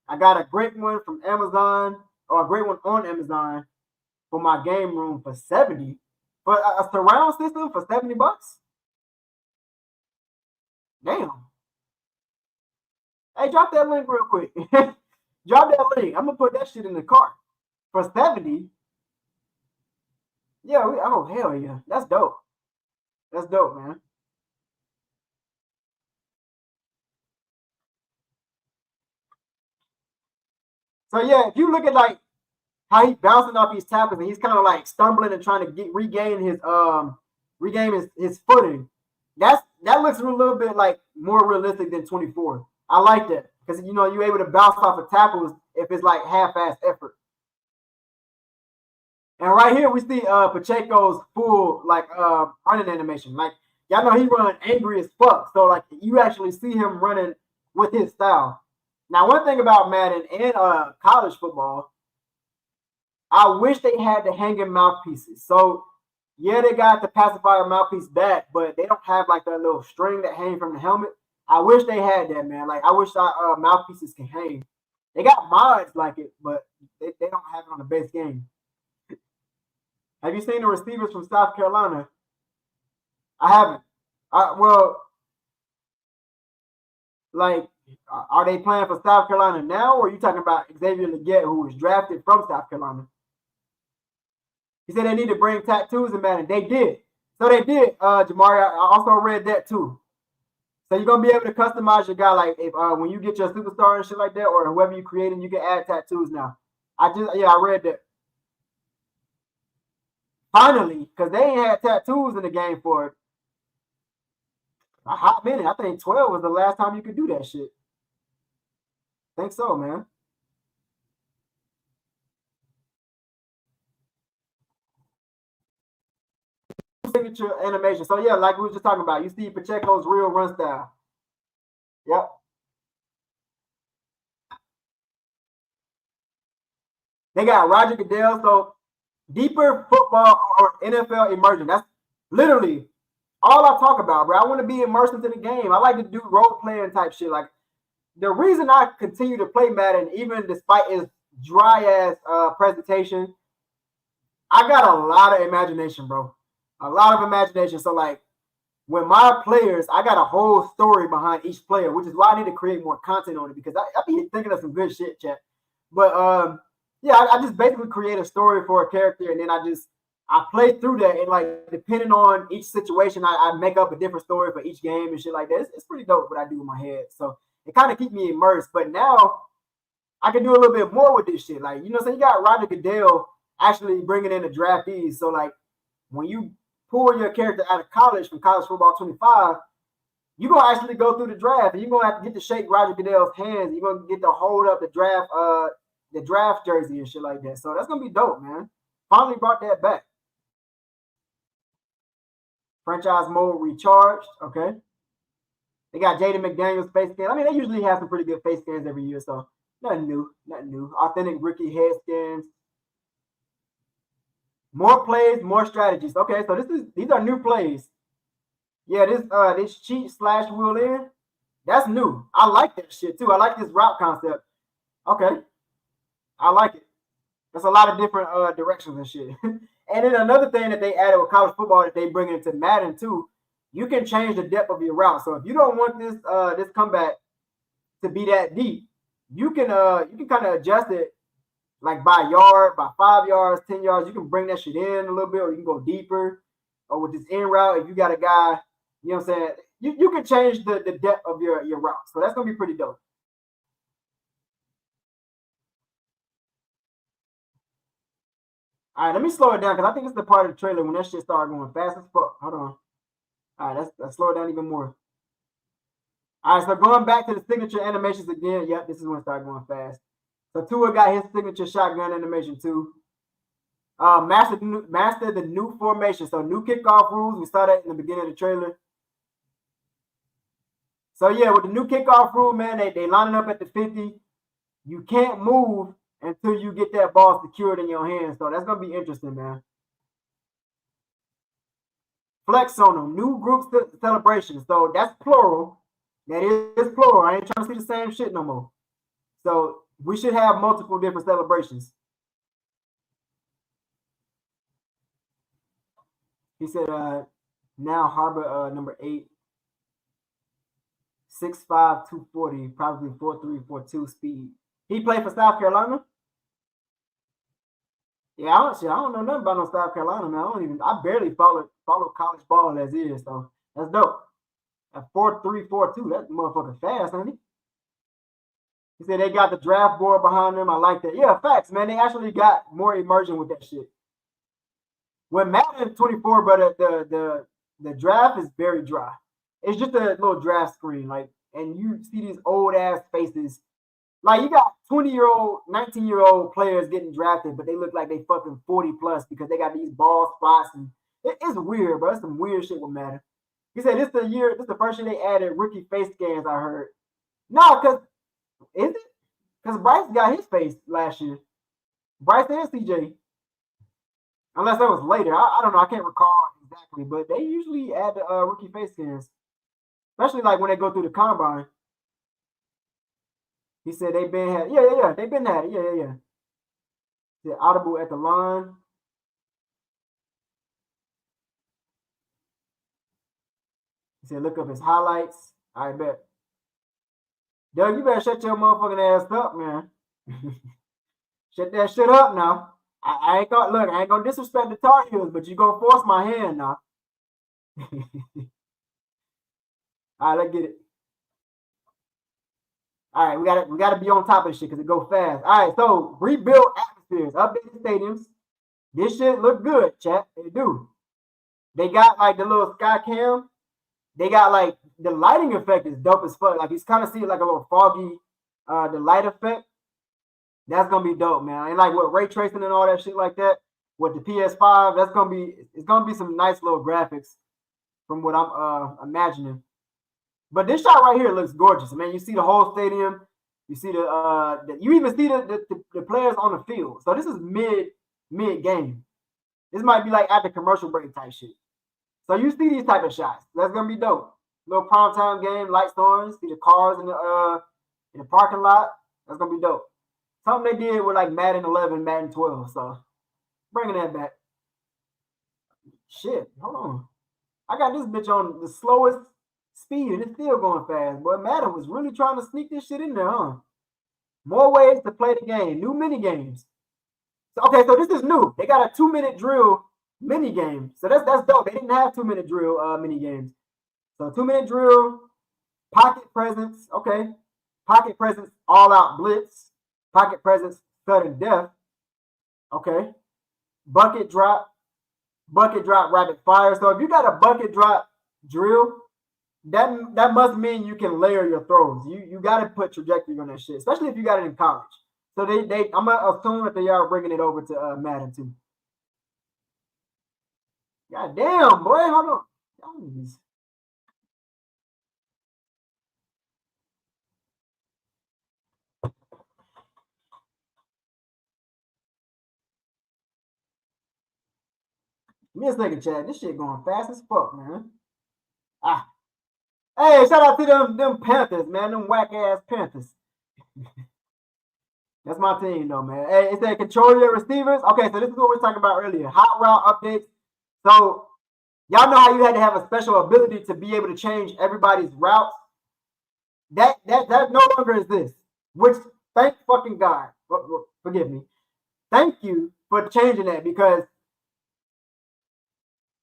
I got a great one from Amazon, or a great one on Amazon for my game room for 70. For a surround system for $70? Damn. Hey, drop that link real quick. Drop that link. I'm gonna put that shit in the cart for 70. Yeah, oh hell yeah. That's dope. That's dope, man. So yeah, if you look at like how he's bouncing off these tackles and he's kind of like stumbling and trying to regain his footing. That looks a little bit like more realistic than 24. I like that because you're able to bounce off of tackles if it's like half-ass effort. And right here we see Pacheco's full like running animation. Like y'all know he running angry as fuck. So like you actually see him running with his style. Now one thing about Madden and college football, I wish they had the hanging mouthpieces. So yeah, they got the pacifier mouthpiece back, but they don't have like that little string that hangs from the helmet. I wish they had that, man. Like I wish our mouthpieces can hang. They got mods like it, but they don't have it on the base game. Have you seen the receivers from South Carolina? I haven't. Well, like, are they playing for South Carolina now, or are you talking about Xavier Legette, who was drafted from South Carolina? He said they need to bring tattoos in Madden. They did. So they did, Jamari. I also read that too. So you're gonna be able to customize your guy, like if when you get your superstar and shit like that, or whoever you creating, you can add tattoos now. I read that. Finally, because they ain't had tattoos in the game for a hot minute. I think 12 was the last time you could do that shit. Think so, man. Signature animation. So yeah, like we were just talking about, you see Pacheco's real run style. Yep. They got Roger Goodell. So deeper football or NFL immersion. That's literally all I talk about, bro. I want to be immersed into the game. I like to do role playing type shit. Like the reason I continue to play Madden, even despite its dry ass presentation, I got a lot of imagination, bro. A lot of imagination. So like when my players, I got a whole story behind each player, which is why I need to create more content on it because I be thinking of some good shit, chat. But yeah, I just basically create a story for a character and then I play through that and like depending on each situation, I make up a different story for each game and shit like that. It's pretty dope what I do in my head. So it kind of keeps me immersed. But now I can do a little bit more with this shit. Like, so you got Roger Goodell actually bringing in the draftees. So like when you pull your character out of college from College Football 25, you're gonna actually go through the draft and you're gonna have to get to shake Roger Goodell's hands. You're gonna get to hold up the draft jersey and shit like that. So that's gonna be dope, man. Finally brought that back. Franchise mode recharged. Okay. They got Jaden McDaniels face scans. I mean, they usually have some pretty good face scans every year, so nothing new. Authentic rookie head scans. More plays, more strategies. Okay, so these are new plays. Yeah, this cheat slash wheel in, that's new. I like that shit too. I like this route concept. Okay, I like it. There's a lot of different directions and shit. And then another thing that they added with college football that they bring into Madden too, you can change the depth of your route. So if you don't want this comeback to be that deep, you can kind of adjust it like by yard, by 5 yards, 10 yards. You can bring that shit in a little bit, or you can go deeper. Or with this in route, if you got a guy, you know what I'm saying, you can change the depth of your route. So that's gonna be pretty dope. All right, let me slow it down because I think it's the part of the trailer when that shit started going fast as fuck. Hold on. All right, let's slow it down even more. All right, so going back to the signature animations again. Yep, this is when it started going fast. So Tua got his signature shotgun animation too. Master the new formation. So new kickoff rules. We saw that in the beginning of the trailer. So yeah, with the new kickoff rule, man, they lining up at the 50. You can't move until you get that ball secured in your hands. So that's gonna be interesting, man. Flex on them. New group celebration. So that's plural. That is plural. I ain't trying to see the same shit no more. So we should have multiple different celebrations. He said, now Harbor number 8, 6'5", 240, probably 4'3", 4'2" speed. He played for South Carolina. Yeah, I don't know nothing about no South Carolina, man. I barely follow college ball as is, so that's dope. At 4'3", 4'2", that motherfucker fast, ain't he? He said they got the draft board behind them. I like that. Yeah, facts, man. They actually got more immersion with that shit. When Madden 24, but the draft is very dry. It's just a little draft screen, like, and you see these old ass faces. Like you got 20-year-old, 19-year-old players getting drafted, but they look like they fucking 40 plus because they got these ball spots, and it's weird, bro. It's some weird shit with Madden. He said this the first year they added rookie face scans. I heard. No, because is it? Because Bryce got his face last year. Bryce and CJ. Unless that was later. I don't know. I can't recall exactly, but they usually add the rookie face scans, especially like when they go through the combine. He said they've been had. Yeah. They've been had it. Yeah. The audible at the line. He said look up his highlights. I bet. Doug, you better shut your motherfucking ass up, man. Shut that shit up now. I ain't gonna disrespect the Tar Heels, but you gonna force my hand now. All right, let's get it. All right, we gotta be on top of this shit because it go fast. All right, so rebuild atmospheres, updated stadiums. This shit look good, chat. They do. They got like the little sky cam. They got like the lighting effect is dope as fuck. Like you kind of see it like a little foggy, the light effect. That's gonna be dope, man. And like with ray tracing and all that shit like that with the PS5, it's gonna be some nice little graphics from what I'm imagining. But this shot right here looks gorgeous, man. You see the whole stadium. You see you even see the players on the field. So this is mid game. This might be like at the commercial break type shit. So you see these type of shots. That's gonna be dope. Little primetime game, lights on. See the cars in the parking lot. That's gonna be dope. Something they did with like Madden 11, Madden 12. So bringing that back. Shit, hold on. I got this bitch on the slowest speed and it's still going fast. But Madden was really trying to sneak this shit in there, huh? More ways to play the game. New mini games. So, okay, so this is new. They got a 2-minute drill mini game. So that's dope. They didn't have 2-minute drill mini games. So 2-minute drill, pocket presence. Okay. Pocket presence, all out blitz. Pocket presence, sudden death. Okay. Bucket drop, rapid fire. So if you got a bucket drop drill, that must mean you can layer your throws. You got to put trajectory on that shit, especially if you got it in college. So I'm gonna assume that they are bringing it over to Madden too. God damn, boy, hold on. Give me a second, Chad. This shit going fast as fuck, man. Hey, shout out to them Panthers, man. Them whack ass Panthers. That's my team, though, man. Hey, it said control your receivers. Okay, so this is what we were talking about earlier. Hot route updates. So y'all know how you had to have a special ability to be able to change everybody's routes. That no longer exists. Which thank fucking God. Forgive me. Thank you for changing that because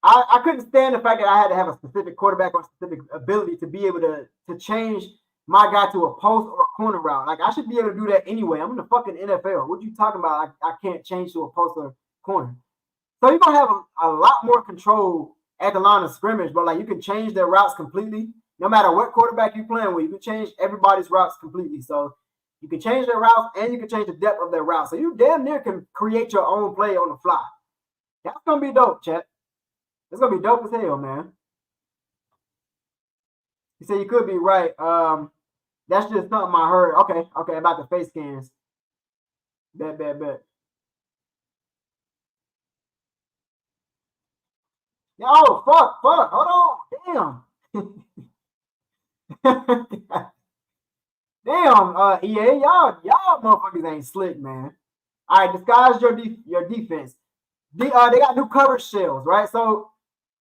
I couldn't stand the fact that I had to have a specific quarterback or a specific ability to be able to change my guy to a post or a corner route. Like I should be able to do that anyway. I'm in the fucking NFL. What you talking about? I can't change to a post or corner. So you're gonna have a lot more control at the line of scrimmage, but like you can change their routes completely. No matter what quarterback you're playing with, you can change everybody's routes completely. So you can change their routes and you can change the depth of their route. So you damn near can create your own play on the fly. That's gonna be dope, chat. It's gonna be dope as hell, man. You said you could be right. That's just something I heard. Okay, about the face scans. Bet. Oh, fuck. Hold on. Damn. Damn, EA, y'all motherfuckers ain't slick, man. All right, disguise your defense. They got new coverage shells, right? So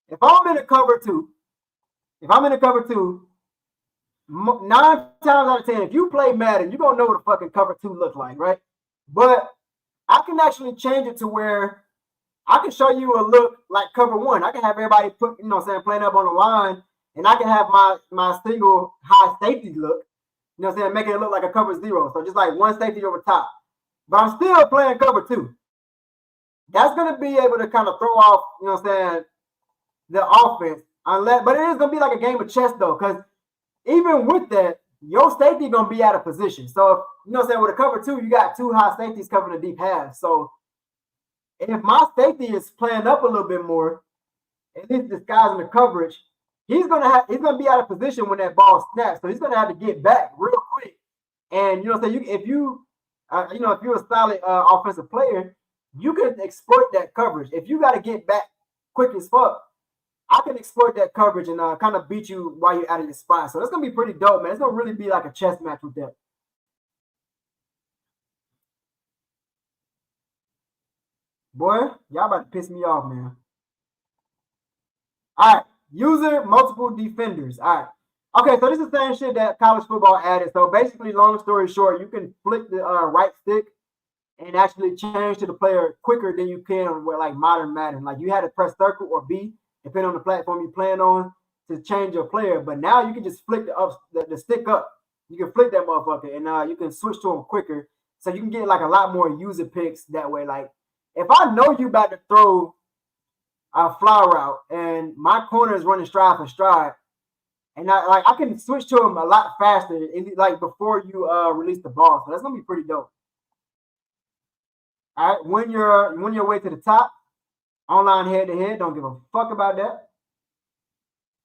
if I'm in a cover two, 9 times out of 10, if you play Madden, you're gonna know what a fucking cover two look like, right? But I can actually change it to where I can show you a look like cover one. I can have everybody put, playing up on the line, and I can have my single high safety look, making it look like a cover zero. So just like one safety over top. But I'm still playing cover two. That's going to be able to kind of throw off, the offense. But it is going to be like a game of chess, though, because even with that, your safety going to be out of position. So, with a cover two, you got two high safeties covering the deep half. So if my safety is playing up a little bit more, at least disguising the coverage, he's gonna be out of position when that ball snaps. So he's gonna have to get back real quick. And if you're a solid offensive player, you can exploit that coverage. If you got to get back quick as fuck, I can exploit that coverage and kind of beat you while you're out of your spot. So that's gonna be pretty dope, man. It's gonna really be like a chess match with that. Boy, y'all about to piss me off, man. All right, user multiple defenders. All right. Okay, so this is the same shit that college football added. So basically, long story short, you can flick the right stick and actually change to the player quicker than you can with like modern Madden. Like you had to press circle or B, depending on the platform you're playing on, to change your player. But now you can just flick the stick up. You can flick that motherfucker, and you can switch to them quicker. So you can get like a lot more user picks that way. Like if I know you about to throw a fly route and my corner is running stride for stride, and I can switch to him a lot faster, like before you release the ball. So that's gonna be pretty dope. All right, when your way to the top, online head to head, don't give a fuck about that.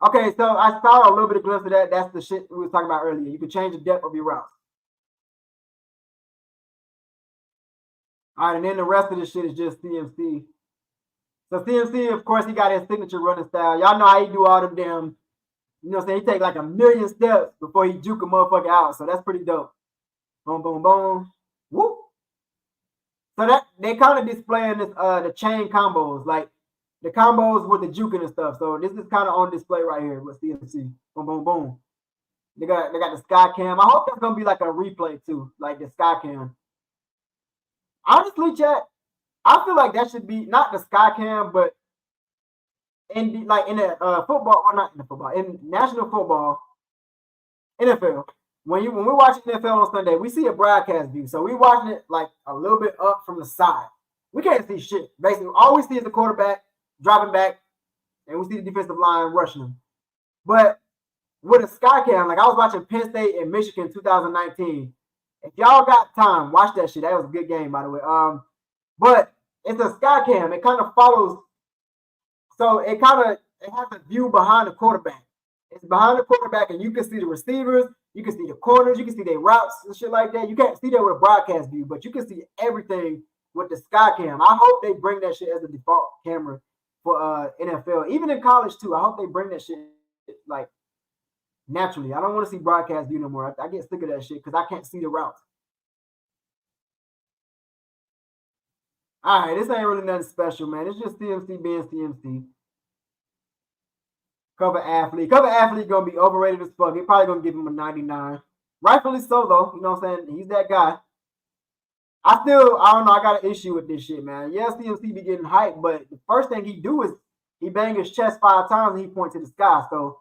Okay, so I saw a little bit of glimpse of that. That's the shit we were talking about earlier. You can change the depth of your routes. All right, and then the rest of the shit is just CMC. So CMC, of course, he got his signature running style. Y'all know how he do all them damn, he take like 1,000,000 steps before he juke a motherfucker out. So that's pretty dope. Boom, boom, boom. Whoop. So that they kind of displaying this the chain combos, like the combos with the juking and stuff. So this is kind of on display right here with CMC. Boom, boom, boom. They got the sky cam. I hope that's gonna be like a replay too, like the sky cam. Honestly, chat, I feel like that should be not the sky cam, but in the football, or not in the football, in national football, NFL. When we're watching NFL on Sunday, we see a broadcast view, so we're watching it like a little bit up from the side. We can't see shit. Basically, all we see is the quarterback dropping back, and we see the defensive line rushing him. But with a sky cam, like I was watching Penn State and Michigan 2019. If y'all got time, watch that shit. That was a good game, by the way. But it's a sky cam. It kind of follows. So it has a view behind the quarterback. It's behind the quarterback, and you can see the receivers, you can see the corners, you can see their routes and shit like that. You can't see that with a broadcast view, but you can see everything with the sky cam. I hope they bring that shit as a default camera for NFL, even in college too. I hope they bring that shit like naturally. I don't want to see broadcast view no more. I get sick of that shit because I can't see the routes. All right, this ain't really nothing special, man. It's just CMC being CMC. Cover athlete gonna be overrated as fuck. He probably gonna give him a 99. Rightfully so, though. You know what I'm saying? He's that guy. I don't know. I got an issue with this shit, man. Yeah, CMC be getting hyped, but the first thing he do is he bang his chest 5 times and he point to the sky. So,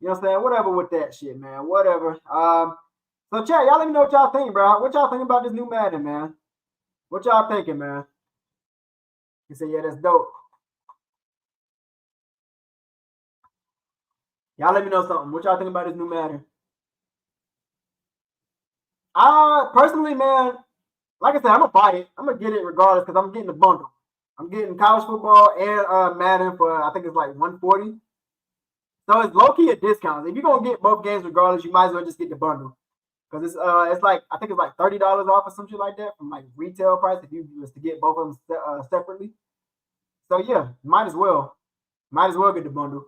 you know what I'm saying? Whatever with that shit, man. Whatever. So chat, y'all let me know what y'all think, bro. What y'all think about this new Madden, man? What y'all thinking, man? He said, yeah, that's dope. Y'all let me know something. What y'all think about this new Madden? Personally, man, like I said, I'm gonna buy it. I'm gonna get it regardless because I'm getting the bundle. I'm getting college football and Madden for I think it's like 140. So it's low key a discount. If you're gonna get both games regardless, you might as well just get the bundle because it's like I think it's like $30 off or some shit like that from like retail price if you was to get both of them separately. So yeah, might as well get the bundle.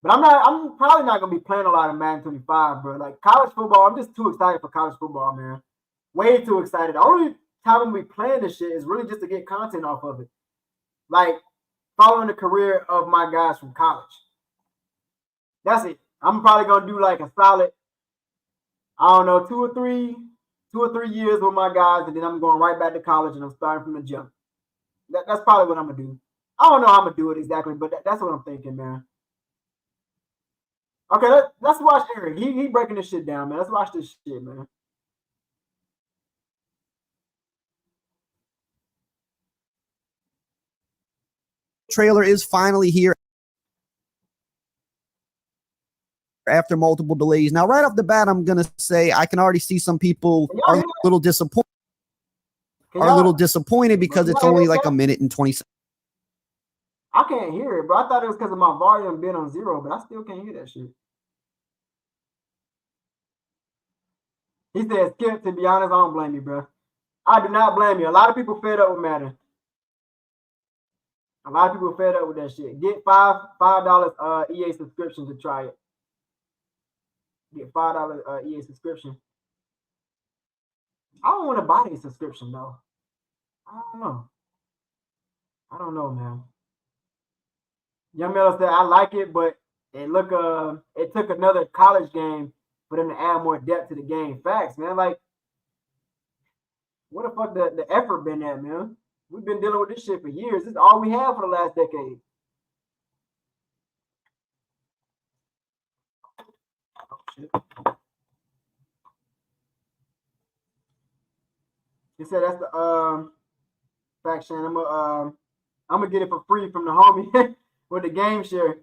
But I'm probably not gonna be playing a lot of Madden 25, bro. Like college football, I'm just too excited for college football, man. Way too excited. The only time I'm gonna be playing this shit is really just to get content off of it. Like following the career of my guys from college. That's it. I'm probably gonna do like a solid, I don't know, 2 or 3 years with my guys, and then I'm going right back to college and I'm starting from the jump. That's probably what I'm gonna do. I don't know how I'm gonna do it exactly, but that's what I'm thinking, man. Okay, let's watch Eric. He breaking this shit down, man. Let's watch this shit, man. Trailer is finally here after multiple delays. Now, right off the bat, I'm gonna say I can already see some people are a little disappointed. Because it's only like a minute and 20 seconds. I can't hear it, bro. I thought it was because of my volume being on 0, but I still can't hear that shit. He said, Skip, to be honest, I don't blame you, bro. I do not blame you. A lot of people fed up with Madden. A lot of people fed up with that shit. Get $5 EA subscription to try it. Get $5 EA subscription. I don't want to buy a subscription though. I don't know, man. Young Miller said I like it, but it took another college game for them to add more depth to the game. Facts, man. Like, what the fuck the effort been at, man? We've been dealing with this shit for years. This is all we have for the last decade. Oh, shit. He said that's the faction. I'm gonna get it for free from the homie with the game share.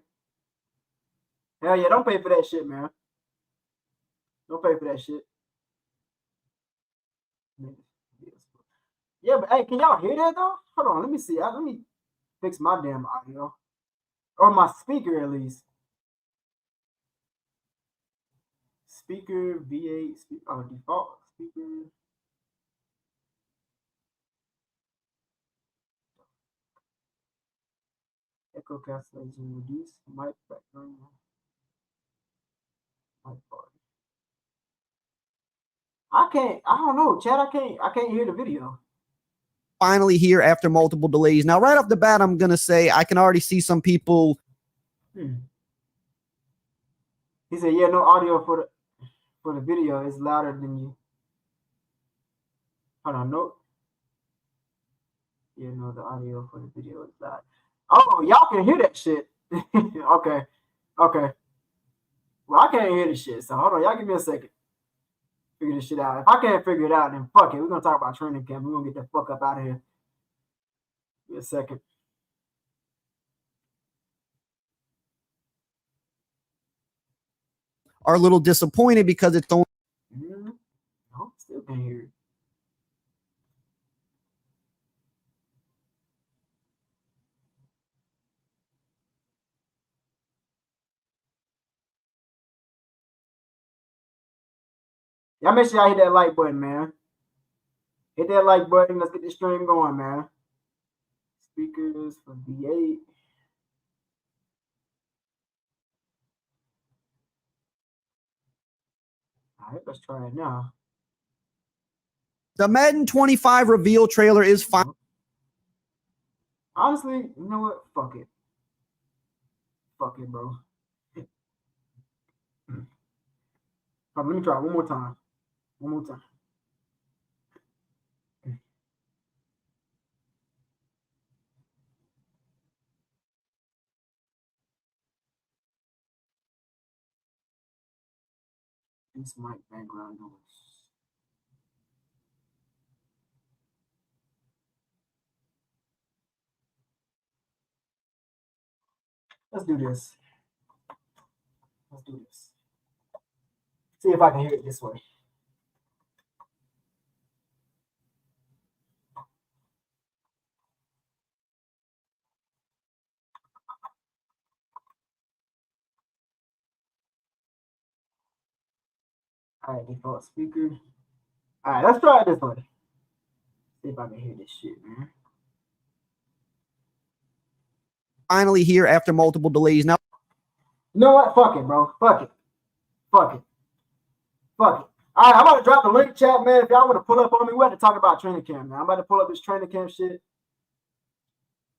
Hell yeah, don't pay for that shit, man. Don't pay for that shit. Yeah, but hey, can y'all hear that though? Hold on, let me see. Let me fix my damn audio. Or my speaker at least. Speaker V8 default speaker. Echo cancellation reduce mic background. Mic volume. I don't know, Chad. I can't hear the video. Finally here after multiple delays. Now, right off the bat, I'm gonna say I can already see some people. He said, yeah, no audio for the video. It's louder than you. Hold on, no. Yeah, no, the audio for the video is loud. Oh, y'all can hear that shit. Okay. Well, I can't hear this shit, so hold on. Y'all give me a second. Figure this shit out. If I can't figure it out, then fuck it. We're gonna talk about training camp. We're gonna get the fuck up out of here. Give me a second. Are a little disappointed because it's only. No, still can't hear it. Y'all make sure y'all hit that like button, man. Hit that like button. Let's get this stream going, man. Speakers for V8. All right, let's try it now. The Madden 25 reveal trailer is fine. Honestly, you know what? Fuck it. Fuck it, bro. Let me try one more time. One more time. This mic background noise. Let's do this. Let's do this. See if I can hear it this way. All right, default speaker. All right, let's try it this way. See if I can hear this shit, man. Finally here after multiple delays. Now, you know what? Fuck it, bro. Fuck it. Fuck it. Fuck it. All right, I'm about to drop the link, chat, man. If y'all want to pull up on me, we have to talk about training camp, man. I'm about to pull up this training camp shit.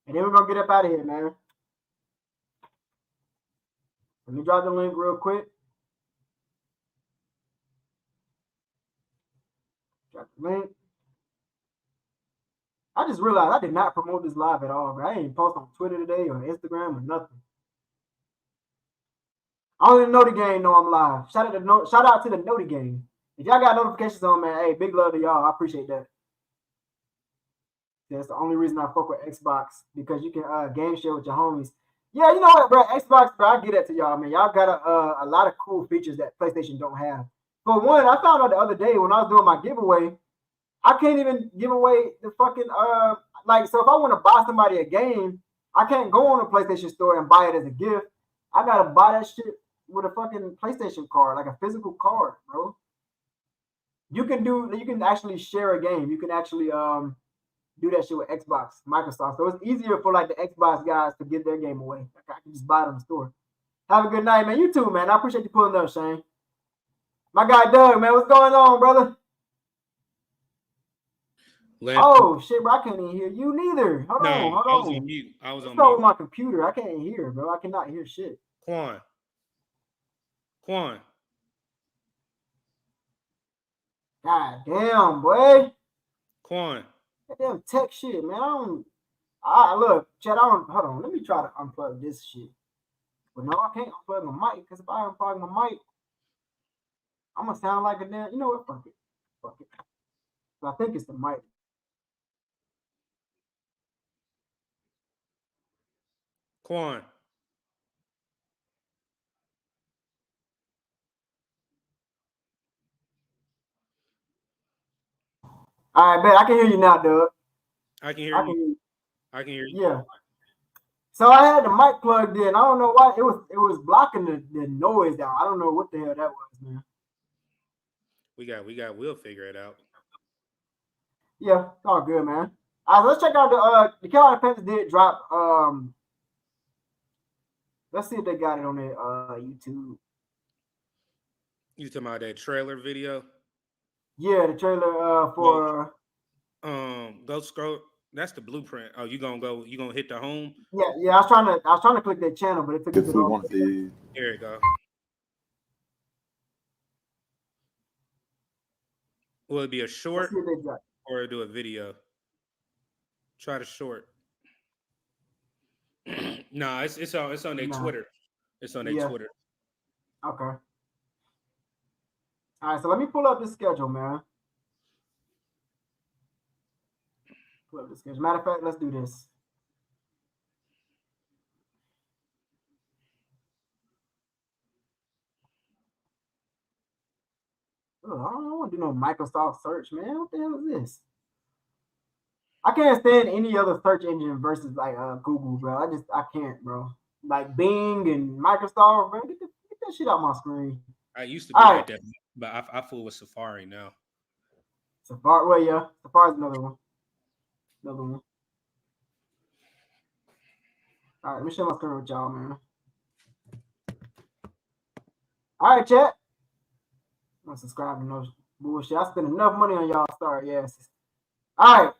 And then we're going to get up out of here, man. Let me drop the link real quick. Drop the link. I just realized I did not promote this live at all, bro. I ain't post on Twitter today or Instagram or nothing. I don't even know the game, know I'm live. Shout out to the Know the Game. If y'all got notifications on, man, hey, big love to y'all. I appreciate that. That's the only reason I fuck with Xbox, because you can game share with your homies. Yeah, you know what, bro? Xbox, bro, I get that to y'all, man. Y'all got a lot of cool features that PlayStation don't have. For one, I found out the other day when I was doing my giveaway, I can't even give away the fucking like. So if I want to buy somebody a game, I can't go on a PlayStation store and buy it as a gift. I gotta buy that shit with a fucking PlayStation card, like a physical card, bro. You can actually share a game. You can actually do that shit with Xbox, Microsoft. So it's easier for like the Xbox guys to give their game away. Like, I can just buy it on the store. Have a good night, man. You too, man. I appreciate you pulling up, Shane. My guy Doug, man, what's going on, brother? Oh shit, bro! I can't even hear you neither. Hold on. I was on mute. I was on mute. With my computer, I can't hear, bro. I cannot hear shit. Quan. God damn, boy. Quan. That damn tech shit, man. Look, Chad. Hold on. Let me try to unplug this shit. But no, I can't unplug my mic, because if I unplug my mic, I'm gonna sound like a damn. You know what? Fuck it. Fuck it. So I think it's the mic. Quan. All right, bet. I can hear you now, Doug. I can hear you. I can hear you. Yeah. So I had the mic plugged in. I don't know why it was blocking the noise down. I don't know what the hell that was, man. We'll figure it out. Yeah, it's all good, man. All right, let's check out the Carolina Panthers did drop. Let's see if they got it on their YouTube. You talking about that trailer video? Yeah, the trailer for. Go scroll. That's the blueprint. Oh, you gonna hit the home? Yeah. I was trying to click that channel, but it took me to the. Here you go. Will it be a short or do a video? Try the short. No, it's on their Twitter. It's on their Twitter. Okay. All right, so let me pull up the schedule, man. Pull up the schedule. Matter of fact, let's do this. I don't want to do no Microsoft search, man. What the hell is this? I can't stand any other search engine versus like Google, bro. I can't, bro. Like Bing and Microsoft, bro. Get that shit out my screen. I used to be like that, but I fool with Safari now. Safari, well, yeah. Safari's another one. All right, let me share my screen with y'all, man. All right, chat. I'm gonna subscribe to no bullshit. I spent enough money on y'all sorry asses. All right.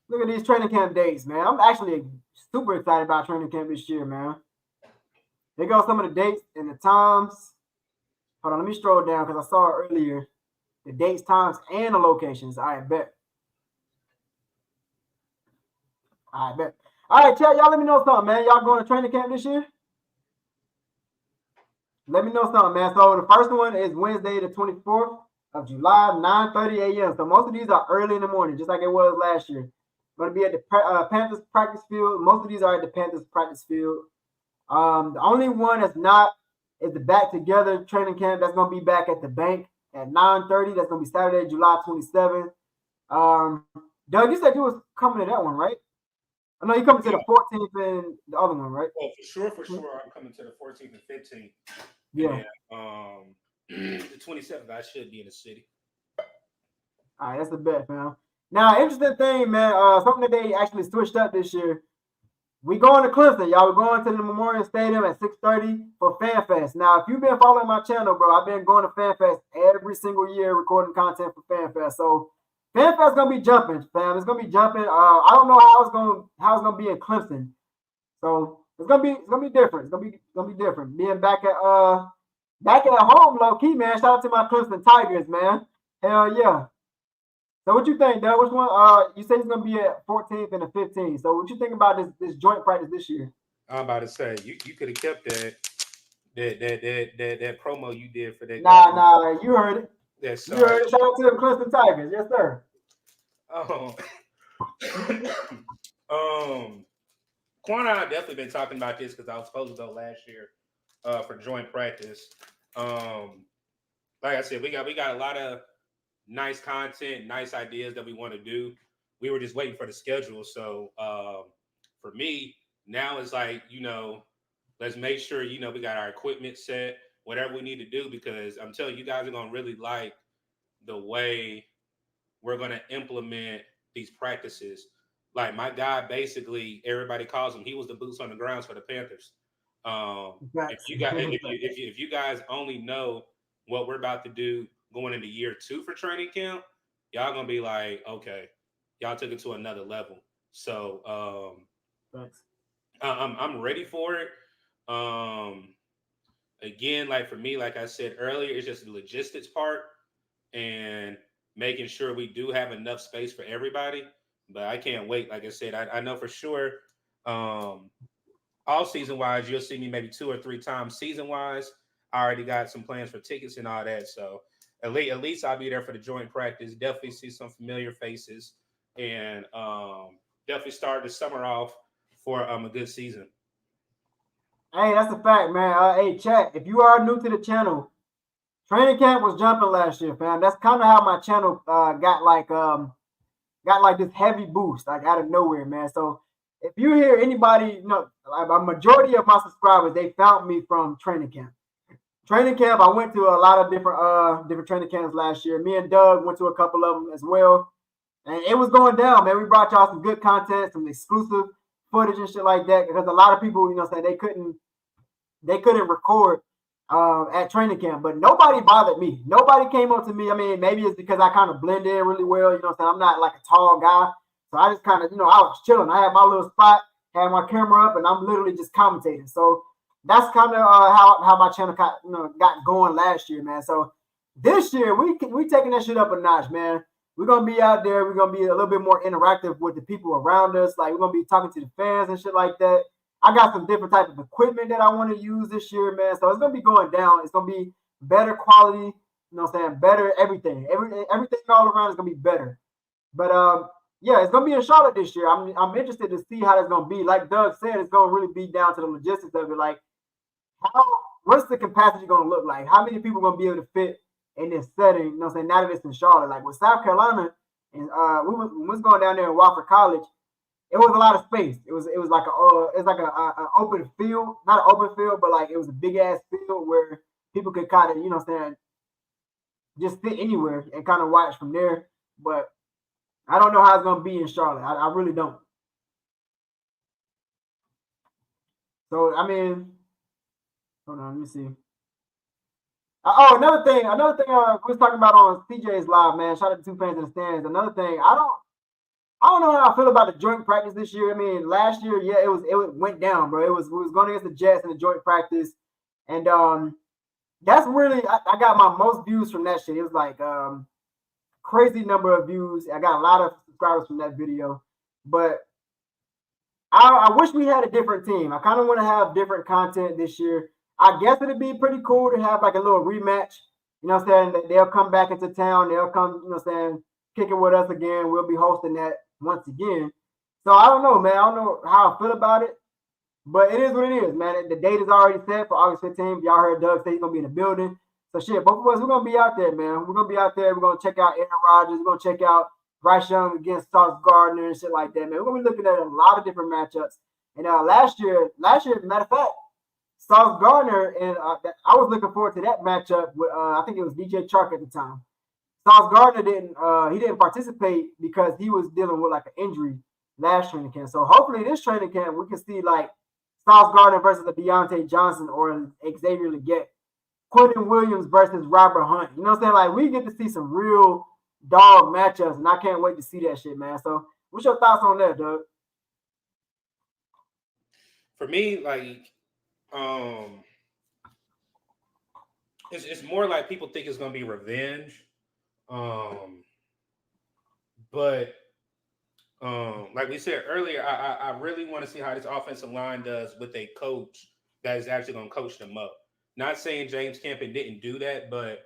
Look at these training camp dates, man. I'm actually super excited about training camp this year, man. There go some of the dates and the times. Hold on, let me scroll down because I saw it earlier. The dates, times, and the locations. All right, bet. All right, chat, y'all let me know something, man. Y'all going to training camp this year? Let me know something, man. So the first one is Wednesday, the 24th of July, 9:30 a.m. So most of these are early in the morning, just like it was last year. going to be at the Panthers practice field. Most of these are at the Panthers practice field. The only one that's not is the Back Together training camp. That's going to be back at the bank at 9:30. That's going to be Saturday, July 27th. Doug, you said you was coming to that one, right? I know you're coming to the 14th and the other one, right? Well, for sure, I'm coming to the 14th and 15th. Yeah. And, the 27th, I should be in the city. All right, that's the bet, man. Now, interesting thing, man. Something that they actually switched up this year. We going to Clemson, y'all. We're going to the Memorial Stadium at 6:30 for Fan Fest. Now, if you've been following my channel, bro, I've been going to Fan Fest every single year, recording content for Fan Fest. So Fan Fest gonna be jumping, fam. It's gonna be jumping. I don't know how it's gonna be in Clemson. So it's gonna be different. It's gonna be different. Being back at home, low key, man. Shout out to my Clemson Tigers, man. Hell yeah. So what you think, Doug? Which one? You said it's gonna be at 14th and the 15th. So what you think about this joint practice this year? I'm about to say you could have kept that promo you did for that. Nah, you heard it. Yes, you heard it. Shout out to the Clemson Tigers, yes, sir. Quan and I have definitely been talking about this because I was supposed to go last year for joint practice. Like I said, we got a lot of nice content, nice ideas that we want to do. We were just waiting for the schedule. So for me, now it's like, let's make sure, we got our equipment set, whatever we need to do, because I'm telling you guys are going to really like the way we're going to implement these practices. Like my guy, everybody calls him, he was the boots on the grounds for the Panthers. If you guys only know what we're about to do going into year 2 for training camp, y'all gonna be like, okay, y'all took it to another level. So I'm ready for it. Again, like for me, like I said earlier, it's just the logistics part and making sure we do have enough space for everybody. But I can't wait. Like I said, I know for sure. All season wise, you'll see me maybe 2 or 3 times season wise. I already got some plans for tickets and all that. So at least I'll be there for the joint practice. Definitely see some familiar faces, and definitely start the summer off for a good season. Hey, that's a fact, man. Hey, chat. If you are new to the channel, training camp was jumping last year, fam. That's kind of how my channel got like this heavy boost, like out of nowhere, man. So if you hear anybody, a majority of my subscribers, they found me from training camp. Training camp, I went to a lot of different training camps last year. Me and Doug went to a couple of them as well. And it was going down, man. We brought y'all some good content, some exclusive footage and shit like that, because a lot of people, saying they couldn't record at training camp, but nobody bothered me. Nobody came up to me. I mean, maybe it's because I kind of blend in really well, I'm not like a tall guy. So I just kind of, I was chilling. I had my little spot, had my camera up, and I'm literally just commentating. So that's kind of how my channel got going last year, man. So this year we taking that shit up a notch, man. We're gonna be out there. We're gonna be a little bit more interactive with the people around us. Like we're gonna be talking to the fans and shit like that. I got some different type of equipment that I want to use this year, man. So it's gonna be going down. It's gonna be better quality. Better everything. Everything all around is gonna be better. But yeah, it's gonna be in Charlotte this year. I'm interested to see how that's gonna be. Like Doug said, it's gonna really be down to the logistics of it. Like what's the capacity going to look like? How many people are going to be able to fit in this setting? Now that it's in Charlotte, like with South Carolina, and we was going down there in Wofford College, it was a lot of space. It was like an open field, not an open field, but like it was a big ass field where people could kind of, just sit anywhere and kind of watch from there. But I don't know how it's going to be in Charlotte. I really don't. So I mean. Hold on, let me see. Another thing we was talking about on CJ's live, man. Shout out to 2 fans in the stands. Another thing, I don't know how I feel about the joint practice this year. I mean, last year, yeah, it went down, bro. We was going against the Jets in the joint practice, and that's really I got my most views from that shit. It was like crazy number of views. I got a lot of subscribers from that video, but I wish we had a different team. I kind of want to have different content this year. I guess it'd be pretty cool to have like a little rematch. They'll come back into town. They'll come, kick it with us again. We'll be hosting that once again. So I don't know, man. I don't know how I feel about it, but it is what it is, man. The date is already set for August 15th. Y'all heard Doug say he's gonna be in the building. So shit, both of us, we're gonna be out there, man. We're gonna be out there. We're gonna check out Aaron Rodgers. We're gonna check out Bryce Young against Sauce Gardner and shit like that, man. We're gonna be looking at a lot of different matchups. And last year, matter of fact, Sauce Gardner and I was looking forward to that matchup with I think it was DJ Chark at the time. Sauce Gardner didn't participate because he was dealing with like an injury last training camp. So hopefully this training camp we can see like Sauce Gardner versus a Deontay Johnson or Xavier Legette, Quentin Williams versus Robert Hunt. You know what I'm saying? Like we get to see some real dog matchups, and I can't wait to see that shit, man. So what's your thoughts on that, Doug? For me, like, it's more like people think it's gonna be revenge. But like we said earlier, I really want to see how this offensive line does with a coach that is actually going to coach them up. Not saying James Campen didn't do that, but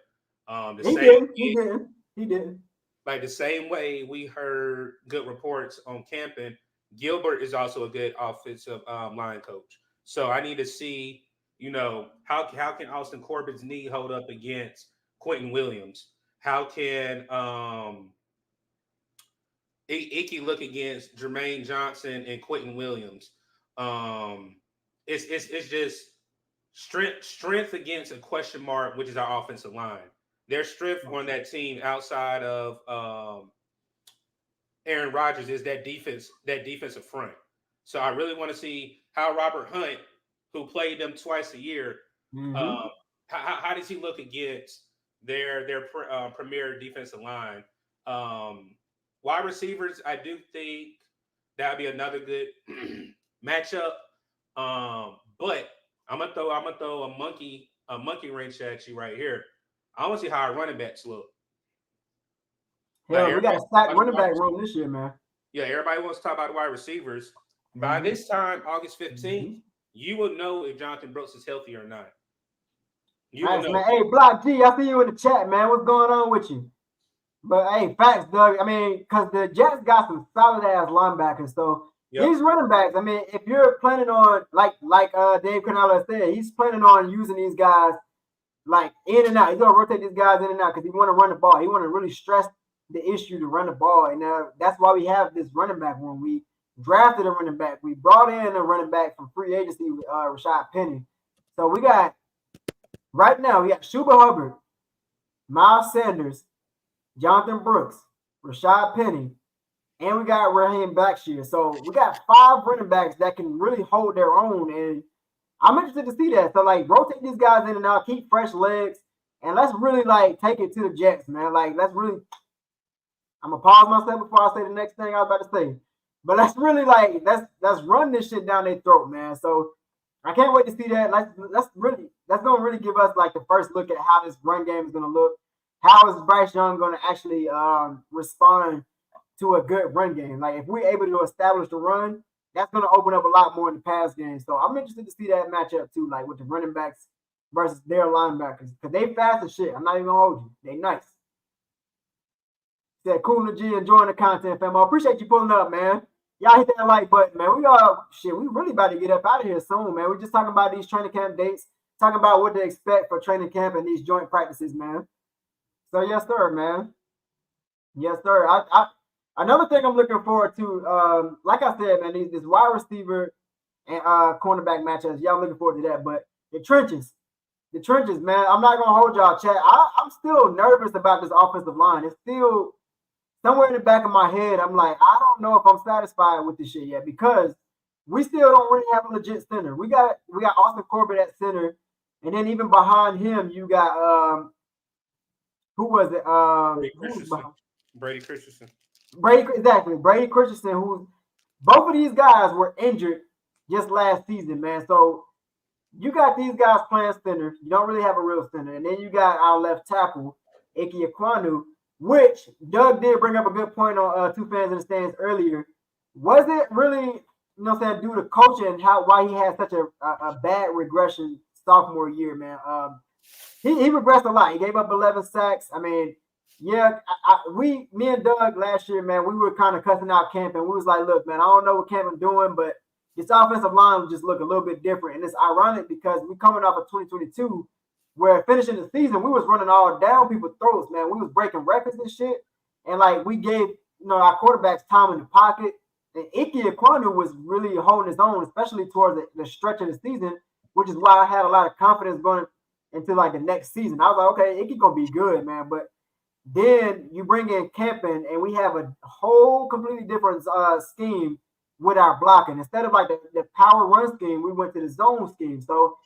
He did. Like the same way we heard good reports on Campen, Gilbert is also a good offensive line coach. So I need to see, you know, how can Austin Corbin's knee hold up against Quentin Williams? How can Icky look against Jermaine Johnson and Quentin Williams? It's just strength against a question mark, which is our offensive line. Their strength on that team outside of Aaron Rodgers is that defensive front. So I really want to see how Robert Hunt, who played them twice a year, how does he look against their premier defensive line? Wide receivers, I do think that would be another good matchup. But I'm gonna throw a monkey wrench at you right here. I want to see how our running backs look. Yeah, we got a stacked running back room this year, man. Yeah, everybody wants to talk about the wide receivers. By this time, August 15th, you will know if Jonathan Brooks is healthy or not. Nice, man. Hey, Block G, I see you in the chat, man. What's going on with you? But hey, facts, Doug. I mean, because the Jets got some solid ass linebackers. So these running backs, I mean, if you're planning on like Dave Canales said, he's planning on using these guys like in and out. He's gonna rotate these guys in and out because he want to run the ball. He want to really stress the issue to run the ball, and that's why we have this running back room. We drafted a running back. We brought in a running back from free agency with Rashad Penny. So we got right now we got Shuba Hubbard, Miles Sanders, Jonathan Brooks, Rashad Penny, and we got Raheem Blackshear. So we got 5 running backs that can really hold their own, and I'm interested to see that. So like rotate these guys in and out, keep fresh legs, and let's really like take it to the Jets, man. Like let's really. I'm gonna pause myself before I say the next thing I was about to say, but let's really like let's run this shit down their throat, man. So I can't wait to see that. That's gonna really give us like the first look at how this run game is gonna look. How is Bryce Young gonna actually respond to a good run game? Like if we're able to establish the run, that's gonna open up a lot more in the pass game. So I'm interested to see that matchup too, like with the running backs versus their linebackers, because they fast as shit. I'm not even gonna hold you. They nice. Said Cool G enjoying the content, fam. I appreciate you pulling up, man. Y'all hit that like button, man. We really about to get up out of here soon, man. We're just talking about these training camp dates, talking about what to expect for training camp and these joint practices, man. So yes, sir, man. Yes, sir. I another thing I'm looking forward to, like I said, man, this wide receiver and cornerback matchups. Y'all looking forward to that, but the trenches, man. I'm not gonna hold y'all, chat. I'm still nervous about this offensive line. It's still somewhere in the back of my head, I'm like, I don't know if I'm satisfied with this shit yet because we still don't really have a legit center. We got Austin Corbett at center, and then even behind him, you got who was it? Brady Christensen. Brady Christensen. Who both of these guys were injured just last season, man. So you got these guys playing center. You don't really have a real center, and then you got our left tackle, Ike Ekwonu. Which Doug did bring up a good point on Two Fans in the Stands earlier. Was it really, you know what I'm saying, due to coaching and why he had such a bad regression sophomore year, man? He regressed a lot. He gave up 11 sacks. I mean, Yeah, me and Doug last year, man, we were kind of cussing out Camp, and we was like, look, man, I don't know what Camp is doing, but this offensive line just look a little bit different. And it's ironic because we coming off of 2022, where finishing the season, we was running all down people's throats, man. We was breaking records and shit. And like we gave, our quarterbacks time in the pocket. And Ike Ekwonu was really holding his own, especially towards the stretch of the season, which is why I had a lot of confidence going into like the next season. I was like, okay, Ike gonna be good, man. But then you bring in Kempen, and we have a whole completely different scheme with our blocking. Instead of like the power run scheme, we went to the zone scheme. So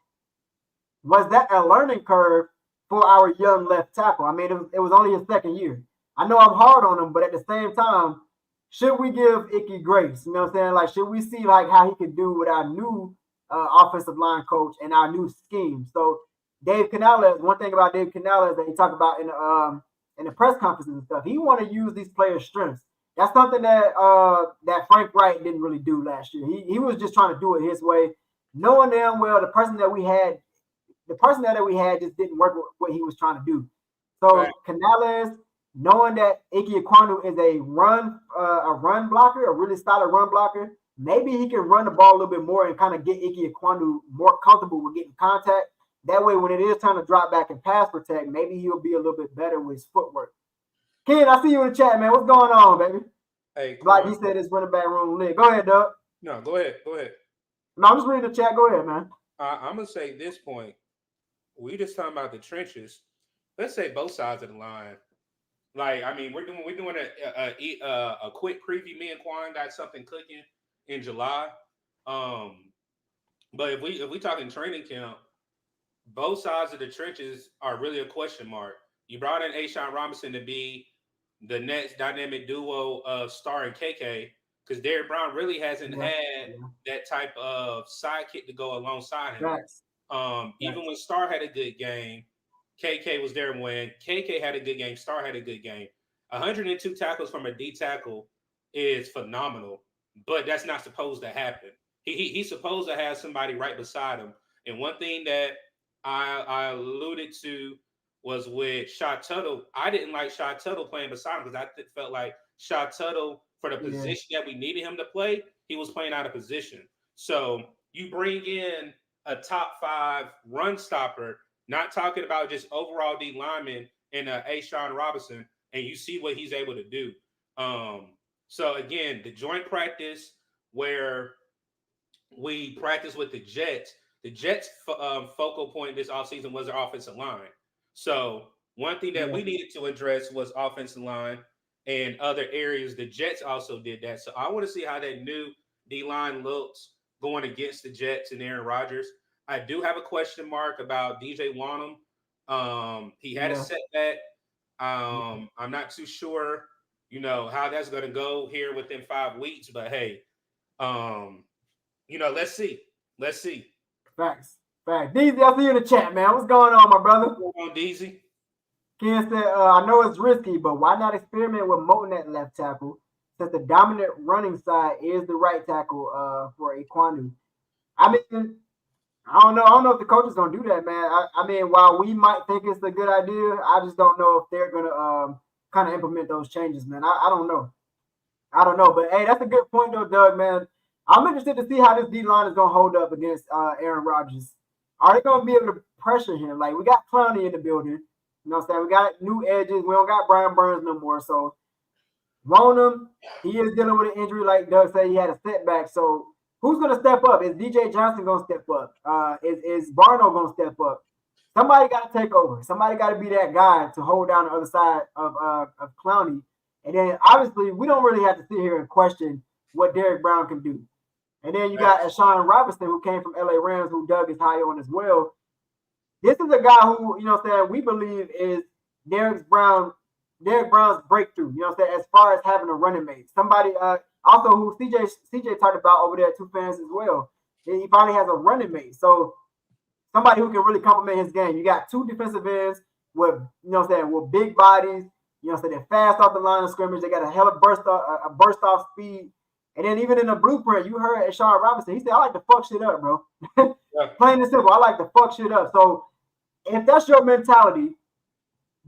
was that a learning curve for our young left tackle? I mean, it was only his second year. I know I'm hard on him, but at the same time, should we give Icky grace? You know what I'm saying? Like, should we see like how he could do with our new offensive line coach and our new scheme? So Dave Canales, one thing about Dave Canales that he talked about in the press conferences and stuff, he want to use these players' strengths. That's something that that Frank Wright didn't really do last year. He was just trying to do it his way, knowing damn well the person that we had just didn't work with what he was trying to do. So right. Canales, knowing that Ike Ekwonu is a run blocker, a really solid run blocker, maybe he can run the ball a little bit more and kind of get Ike Ekwonu more comfortable with getting contact. That way, when it is time to drop back and pass protect, maybe he'll be a little bit better with his footwork. Ken, I see you in the chat, man. What's going on, baby? Hey, like he said, it's running back room lit. Go ahead, Doug. No, go ahead. No, I'm just reading the chat. Go ahead, man. I'm gonna say this point. We just talking about the trenches. Let's say both sides of the line. Like, I mean, we're doing a quick preview. Me and Quan got something cooking in July. But if we talking training camp, both sides of the trenches are really a question mark. You brought in A'Shawn Robinson to be the next dynamic duo of Star and KK, because Derrick Brown really hasn't had that type of sidekick to go alongside him. Right. Even when Star had a good game, KK was there when KK had a good game, Star had a good game. 102 tackles from a D tackle is phenomenal, but that's not supposed to happen. He's supposed to have somebody right beside him. And one thing that I alluded to was with Shaw Tuttle. I didn't like Shaw Tuttle playing beside him because I felt like Shaw Tuttle, for the position that we needed him to play, he was playing out of position. So you bring in a top 5 run stopper, not talking about just overall D lineman and A'Shawn Robinson, and you see what he's able to do. So again, the joint practice where we practice with the Jets focal point this offseason was their offensive line. So one thing that we needed to address was offensive line, and other areas the Jets also did that. So I want to see how that new D-line looks going against the Jets and Aaron Rodgers. I do have a question mark about DJ Wonnum. He had a setback. I'm not too sure, how that's going to go here within 5 weeks. But hey, let's see. Facts. Deezy, I see you in the chat, man. What's going on, my brother? What's going on, Deezy? Ken said, I know it's risky, but why not experiment with Moton at left tackle, since the dominant running side is the right tackle for Ekwonu? I mean, I don't know if the coach is gonna do that, man. I mean, while we might think it's a good idea, I just don't know if they're gonna kind of implement those changes, man. I don't know. But hey, that's a good point though, Doug, man. I'm interested to see how this D line is gonna hold up against Aaron Rodgers. Are they gonna be able to pressure him? Like, we got Clowney in the building. You know what I'm saying? We got new edges. We don't got Brian Burns no more. So Wonnum, he is dealing with an injury, like Doug said. He had a setback. So who's going to step up? Is DJ Johnson going to step up? Is Barno going to step up? Somebody got to take over. Somebody got to be that guy to hold down the other side of Clowney. And then, obviously, we don't really have to sit here and question what Derrick Brown can do. And then you got A'Shawn Robinson, who came from LA Rams, who Doug is high on as well. This is a guy who, we believe is Derrick Brown's breakthrough, as far as having a running mate. Somebody also who CJ talked about over there at Two Fans as well. He finally has a running mate. So somebody who can really complement his game. You got 2 defensive ends with, with big bodies, they're fast off the line of scrimmage. They got a hell of burst off speed. And then even in the blueprint, you heard A'Shawn Robinson. He said, I like to fuck shit up, bro. Plain and simple. I like to fuck shit up. So if that's your mentality,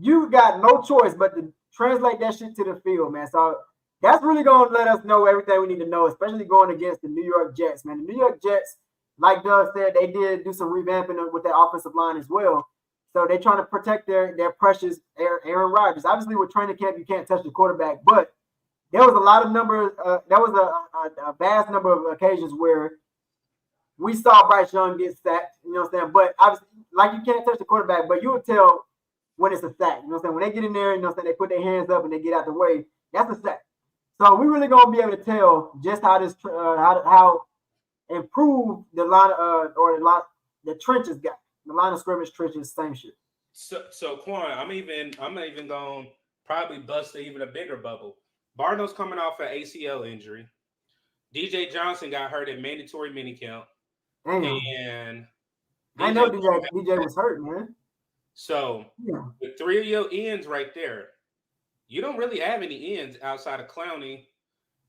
you got no choice but to translate that shit to the field, man. So that's really gonna let us know everything we need to know, especially going against the New York Jets, man. The New York Jets, like Doug said, they did do some revamping with their offensive line as well. So they're trying to protect their precious Aaron Rodgers. Obviously, with training camp, you can't touch the quarterback, but there was a lot of numbers. There was a vast number of occasions where we saw Bryce Young get sacked. You know what I'm saying? But obviously, like you can't touch the quarterback, but you would tell when it's a sack. You know what I'm saying? When they get in there, you know what I'm saying, they put their hands up and they get out the way. That's a sack. So we really gonna be able to tell just how this how improved the line the trenches got. The line of scrimmage trenches, same shit. So Quan, I'm even going to probably bust even a bigger bubble. Barno's coming off an ACL injury. DJ Johnson got hurt in mandatory minicamp. Damn. And I know DJ was hurt, man. So the three of your ends right there, you don't really have any ends outside of Clowney.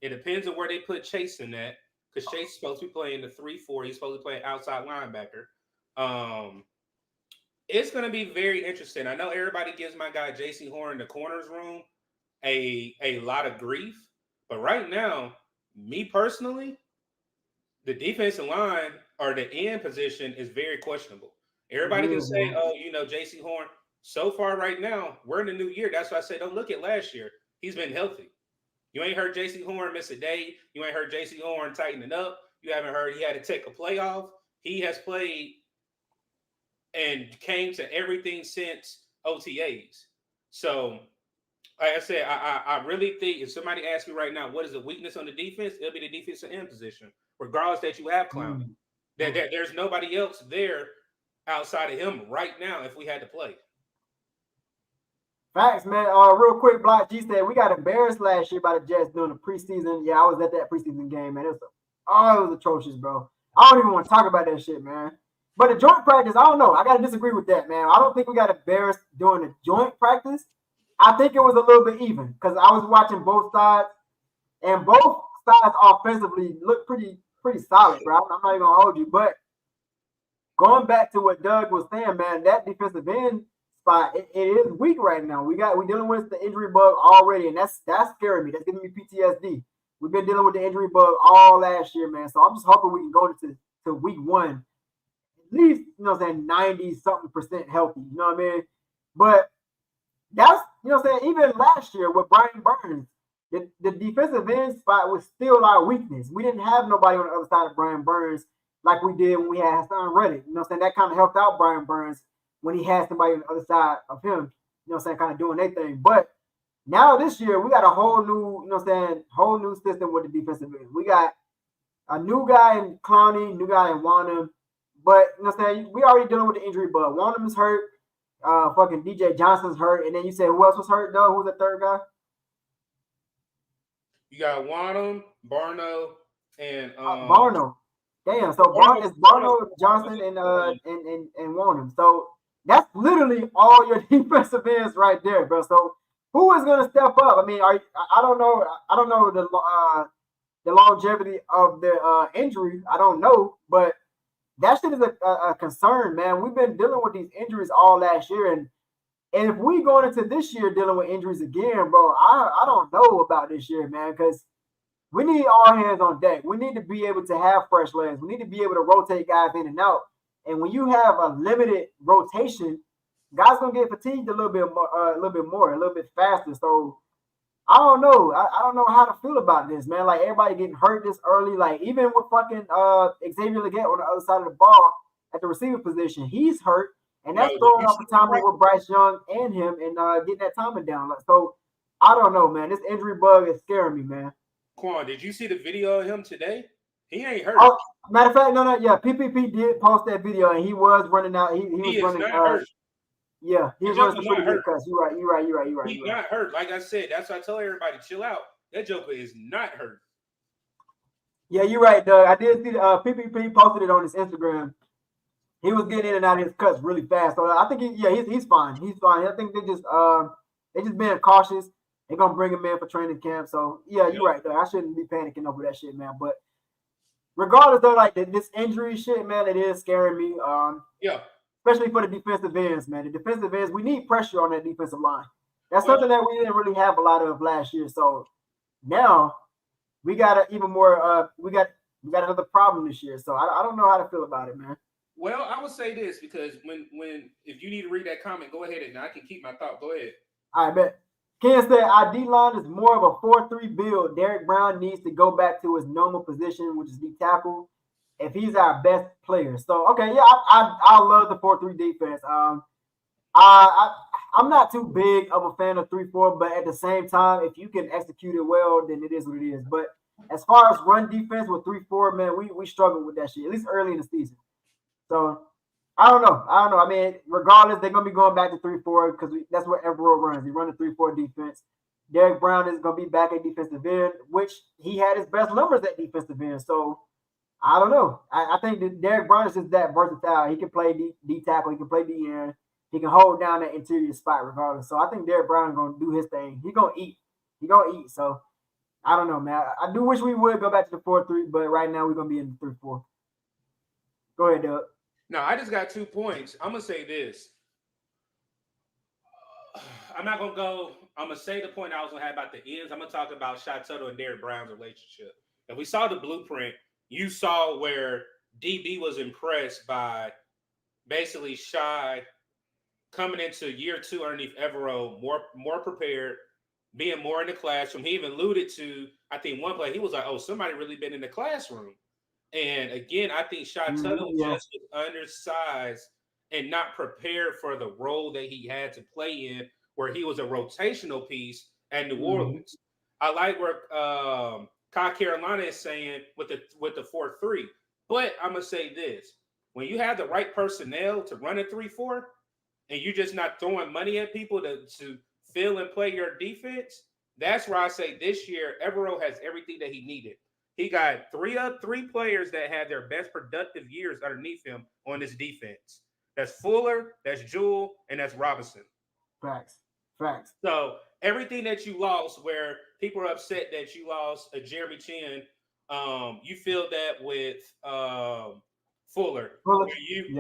It depends on where they put Chase in that, because Chase is supposed to be playing the 3-4. He's supposed to play outside linebacker. It's going to be very interesting. I know everybody gives my guy J.C. Horn in the corners room a lot of grief, but right now, me personally, the defensive line or the end position is very questionable. Everybody can say, oh, J.C. Horn. So far right now, we're in the new year. That's why I say don't look at last year. He's been healthy. You ain't heard J.C. Horn miss a day. You ain't heard J.C. Horn tightening up. You haven't heard he had to take a playoff. He has played and came to everything since OTAs. So, like I said, I really think if somebody asks me right now, what is the weakness on the defense? It'll be the defensive end position, regardless that you have Clowney. There's nobody else there outside of him right now if we had to play. Facts, man. Real quick, Block G said we got embarrassed last year by the Jets during the preseason. Yeah, I was at that preseason game, man. It was atrocious, bro. I don't even want to talk about that shit, man. But the joint practice, I don't know. I gotta disagree with that, man. I don't think we got embarrassed during the joint practice. I think it was a little bit even because I was watching both sides, and both sides offensively look pretty solid, bro. I'm not even gonna hold you, but going back to what Doug was saying, man, that defensive end spot, it is weak right now. We're dealing with the injury bug already, and that's scaring me. That's giving me PTSD. We've been dealing with the injury bug all last year, man. So I'm just hoping we can go to week one, at least, 90-something% healthy. You know what I mean? But that's, even last year with Brian Burns, the defensive end spot was still our weakness. We didn't have nobody on the other side of Brian Burns like we did when we had Hassan Reddick. that kind of helped out Brian Burns when he had somebody on the other side of him, kind of doing their thing. But now this year, we got a whole new, whole new system with the defensive end. We got a new guy in Clowney, new guy in Wanham. But, we already dealing with the injury bug. Wanham is hurt. Fucking DJ Johnson's hurt. And then you said who else was hurt, though? Who's the third guy? You got Wanham, Barno, and Barno. Damn, so it's Barno, Johnson, and Wanham. So that's literally all your defensive ends right there, bro. So who is gonna step up? I mean, I don't know the longevity of the injury. I don't know, but that shit is a concern, man. We've been dealing with these injuries all last year, and if we going into this year dealing with injuries again, bro, I don't know about this year, man, because we need all hands on deck. We need to be able to have fresh legs. We need to be able to rotate guys in and out. And when you have a limited rotation, guys gonna get fatigued a little bit more, a little bit faster. So I don't know. I don't know how to feel about this, man. Like everybody getting hurt this early. Like even with fucking Xavier Legette on the other side of the ball at the receiver position, he's hurt, and that's throwing off the timing with Bryce Young and him and getting that timing down. So I don't know, man. This injury bug is scaring me, man. Quan, did you see the video of him today? He ain't hurt. Oh, matter of fact, no, yeah. PPP did post that video, and he was running out. He was running. Hurt. Yeah, he was running pretty good cuts. You're right. He's not hurt. Like I said, that's why I tell everybody, chill out. That joker is not hurt. Yeah, you're right, Doug. I did see the PPP posted it on his Instagram. He was getting in and out of his cuts really fast. So I think he's fine. He's fine. I think they just being cautious. They're gonna bring him in for training camp. So yeah, you're right, Doug. I shouldn't be panicking over that shit, man. But regardless of like this injury shit, man, it is scaring me. Yeah. especially for the defensive ends, man. The defensive ends, we need pressure on that defensive line. That's something that we didn't really have a lot of last year. So now we got a even more. We got another problem this year. So I don't know how to feel about it, man. Well, I would say this because when if you need to read that comment, go ahead and I can keep my thought. Go ahead. All right, bet. Ken said our D line is more of a 4-3 build. Derek Brown needs to go back to his normal position, which is D tackle, if he's our best player. So okay, yeah, I love the 4-3 defense. I'm not too big of a fan of 3-4, but at the same time, if you can execute it well, then it is what it is. But as far as run defense with 3-4, man, we struggle with that shit, at least early in the season. So I don't know. I mean, regardless, they're gonna be going back to 3-4 because that's what Everett runs. He runs a 3-4 defense. Derek Brown is gonna be back at defensive end, which he had his best numbers at defensive end. So I don't know. I think that Derek Brown is just that versatile. He can play D tackle. He can play D end. He can hold down that interior spot regardless. So I think Derek Brown is gonna do his thing. He gonna eat. So I don't know, man. I do wish we would go back to the 4-3, but right now we're gonna be in the 3-4. Go ahead, Doug. No, I just got 2 points. I'm gonna say this. I'm not gonna go. I'm gonna say the point I was gonna have about the ends. I'm gonna talk about Shy Tuttle and Derek Brown's relationship. If we saw the blueprint, you saw where DB was impressed by basically Shy coming into year 2 underneath Evero, more prepared, being more in the classroom. He even alluded to, I think one play, he was like, "Oh, somebody really been in the classroom." And again, I think Shy Tuttle just was undersized and not prepared for the role that he had to play in, where he was a rotational piece at New Orleans. I like where Kyle Carolina is saying with the 4-3, but I'm gonna say this: when you have the right personnel to run a 3-4, and you're just not throwing money at people to fill and play your defense, that's where I say this year Evero has everything that he needed. He got three players that had their best productive years underneath him on this defense. That's Fuller, that's Jewell, and that's Robinson. Facts. So everything that you lost, where people are upset that you lost a Jeremy Chin, you feel that with Fuller. When you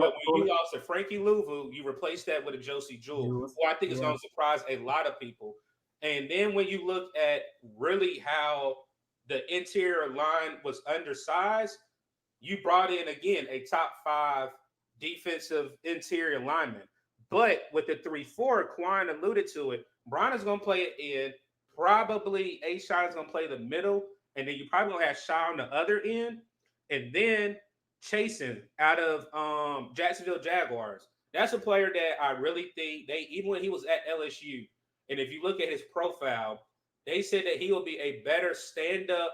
lost a Frankie Louvu, you replaced that with a Josie Jewell, who I think is going to surprise a lot of people. And then when you look at really how the interior line was undersized, you brought in, again, a top 5 defensive interior lineman. But with the 3-4, Quan alluded to it, Brian is going to play it in. Probably A-Shot is going to play the middle. And then you probably going to have Shaw on the other end. And then Chasen out of Jacksonville Jaguars. That's a player that I really think even when he was at LSU, and if you look at his profile, they said that he will be a better stand-up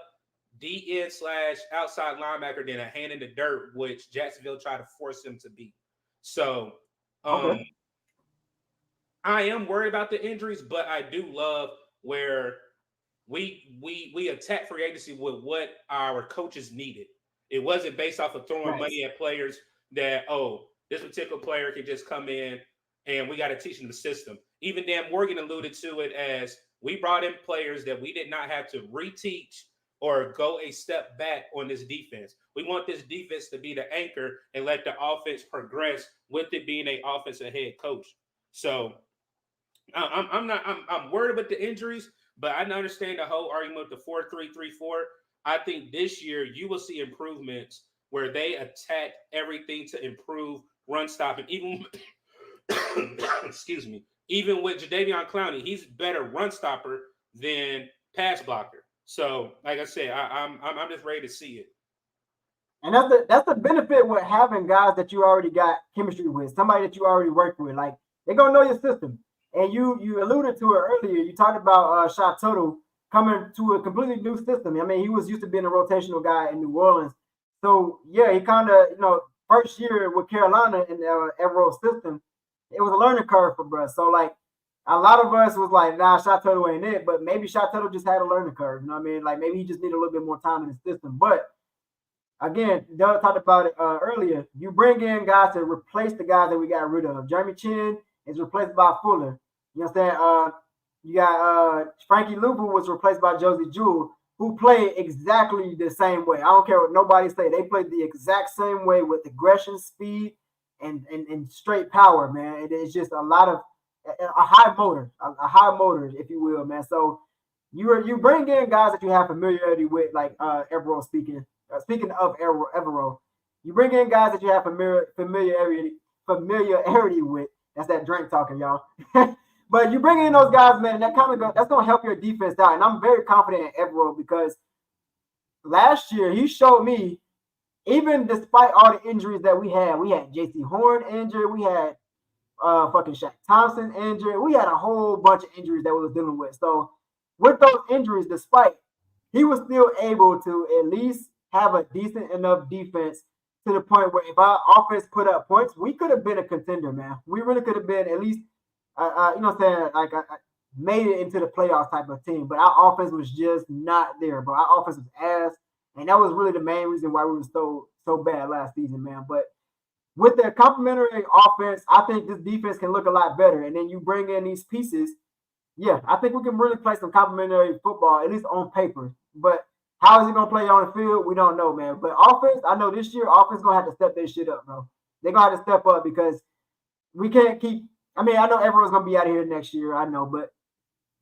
DN/outside linebacker than a hand in the dirt, which Jacksonville tried to force him to be. So I am worried about the injuries, but I do love where we attack free agency with what our coaches needed. It wasn't based off of throwing money at players that, this particular player can just come in and we got to teach them the system. Even Dan Morgan alluded to it as we brought in players that we did not have to reteach or go a step back on this defense. We want this defense to be the anchor and let the offense progress with it being an offensive head coach. So I'm worried about the injuries, but I understand the whole argument with the 4-3-3-4. I think this year you will see improvements where they attack everything to improve run stopping. Even excuse me, even with Jadeveon Clowney, he's better run stopper than pass blocker. So, like I said, I'm just ready to see it. And that's the benefit with having guys that you already got chemistry with, somebody that you already worked with. Like, they're gonna know your system. And you alluded to it earlier. You talked about Shot Total coming to a completely new system. I mean, he was used to being a rotational guy in New Orleans. So yeah, he kind of, first year with Carolina in the Everett system, it was a learning curve for us. So like a lot of us was like, nah, Shot Total ain't it. But maybe Shot Total just had a learning curve. You know what I mean? Like maybe he just needed a little bit more time in the system. But again, Doug talked about it earlier. You bring in guys to replace the guys that we got rid of. Jeremy Chin is replaced by Fuller. You know what I'm saying? You got Frankie Louvu was replaced by Josie Jewell, who played exactly the same way. I don't care what nobody say. They played the exact same way with aggression, speed. and straight power, man. It's just a lot of a high motor, if you will, man. So you bring in guys that you have familiarity with, like Evero speaking. Speaking of Evero, you bring in guys that you have familiarity with. That's that drink talking, y'all. But you bring in those guys, man, that's gonna help your defense out. And I'm very confident in Evero because last year he showed me, even despite all the injuries that we had JC Horn injured, we had fucking Shaq Thompson injured, we had a whole bunch of injuries that we was dealing with. So with those injuries, despite, he was still able to at least have a decent enough defense to the point where if our offense put up points, we could have been a contender, man. We really could have been at least, you know what I'm saying, like made it into the playoffs type of team. But our offense was just not there, bro. Our offense was ass, and that was really the main reason why we were so bad last season, man. But with their complementary offense, I think this defense can look a lot better. And then you bring in these pieces. Yeah, I think we can really play some complementary football, at least on paper. But how is it going to play on the field? We don't know, man. But offense, I know this year, offense going to have to step their shit up, bro. They're going to have to step up because we can't keep – I mean, I know everyone's going to be out of here next year. I know, but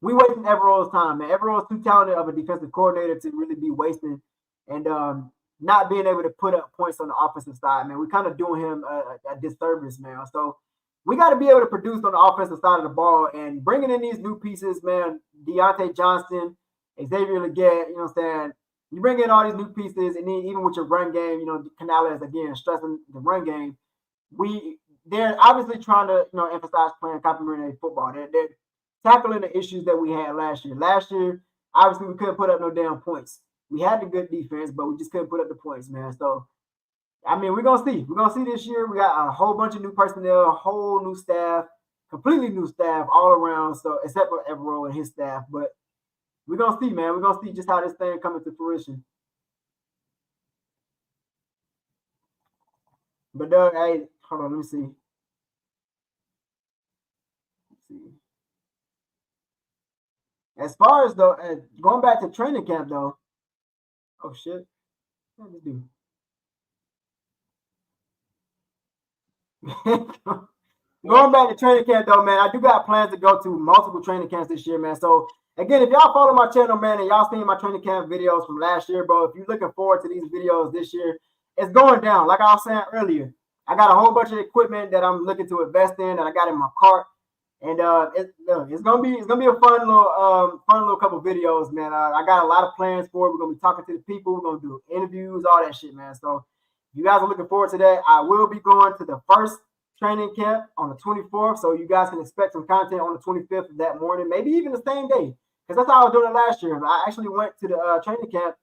we wasting Evero's time, man. Evero's too talented of a defensive coordinator to really be wasting and not being able to put up points on the offensive side, man. We're kind of doing him a disservice, man. So we got to be able to produce on the offensive side of the ball, and bringing in these new pieces, man, Deontay Johnson, Xavier Legette, you know what I'm saying? You bring in all these new pieces, and then even with your run game, you know, Canales, again, stressing the run game, they're obviously trying to, you know, emphasize playing complementary football. They're tackling the issues that we had last year. Last year, obviously, we couldn't put up no damn points. We had the good defense, but we just couldn't put up the points, man. So, I mean, we're going to see. We're going to see this year. We got a whole bunch of new personnel, a whole new staff, completely new staff all around, so except for Evero and his staff. But we're going to see, man. We're going to see just how this thing comes to fruition. But, hey, hold on. Let me see. As far as, though, going back to training camp, though, oh, shit. What did I do? Going back to training camp, though, man, I do got plans to go to multiple training camps this year, man. So, again, if y'all follow my channel, man, and y'all seen my training camp videos from last year, bro, if you're looking forward to these videos this year, it's going down. Like I was saying earlier, I got a whole bunch of equipment that I'm looking to invest in that I got in my cart. And it's gonna be a fun little couple videos, man. I got a lot of plans for it. We're gonna be talking to the people. We're gonna do interviews, all that shit, man. So if you guys are looking forward to that, I will be going to the first training camp on the 24th. So you guys can expect some content on the 25th of that morning, maybe even the same day, because that's how I was doing it last year. I actually went to the training camp,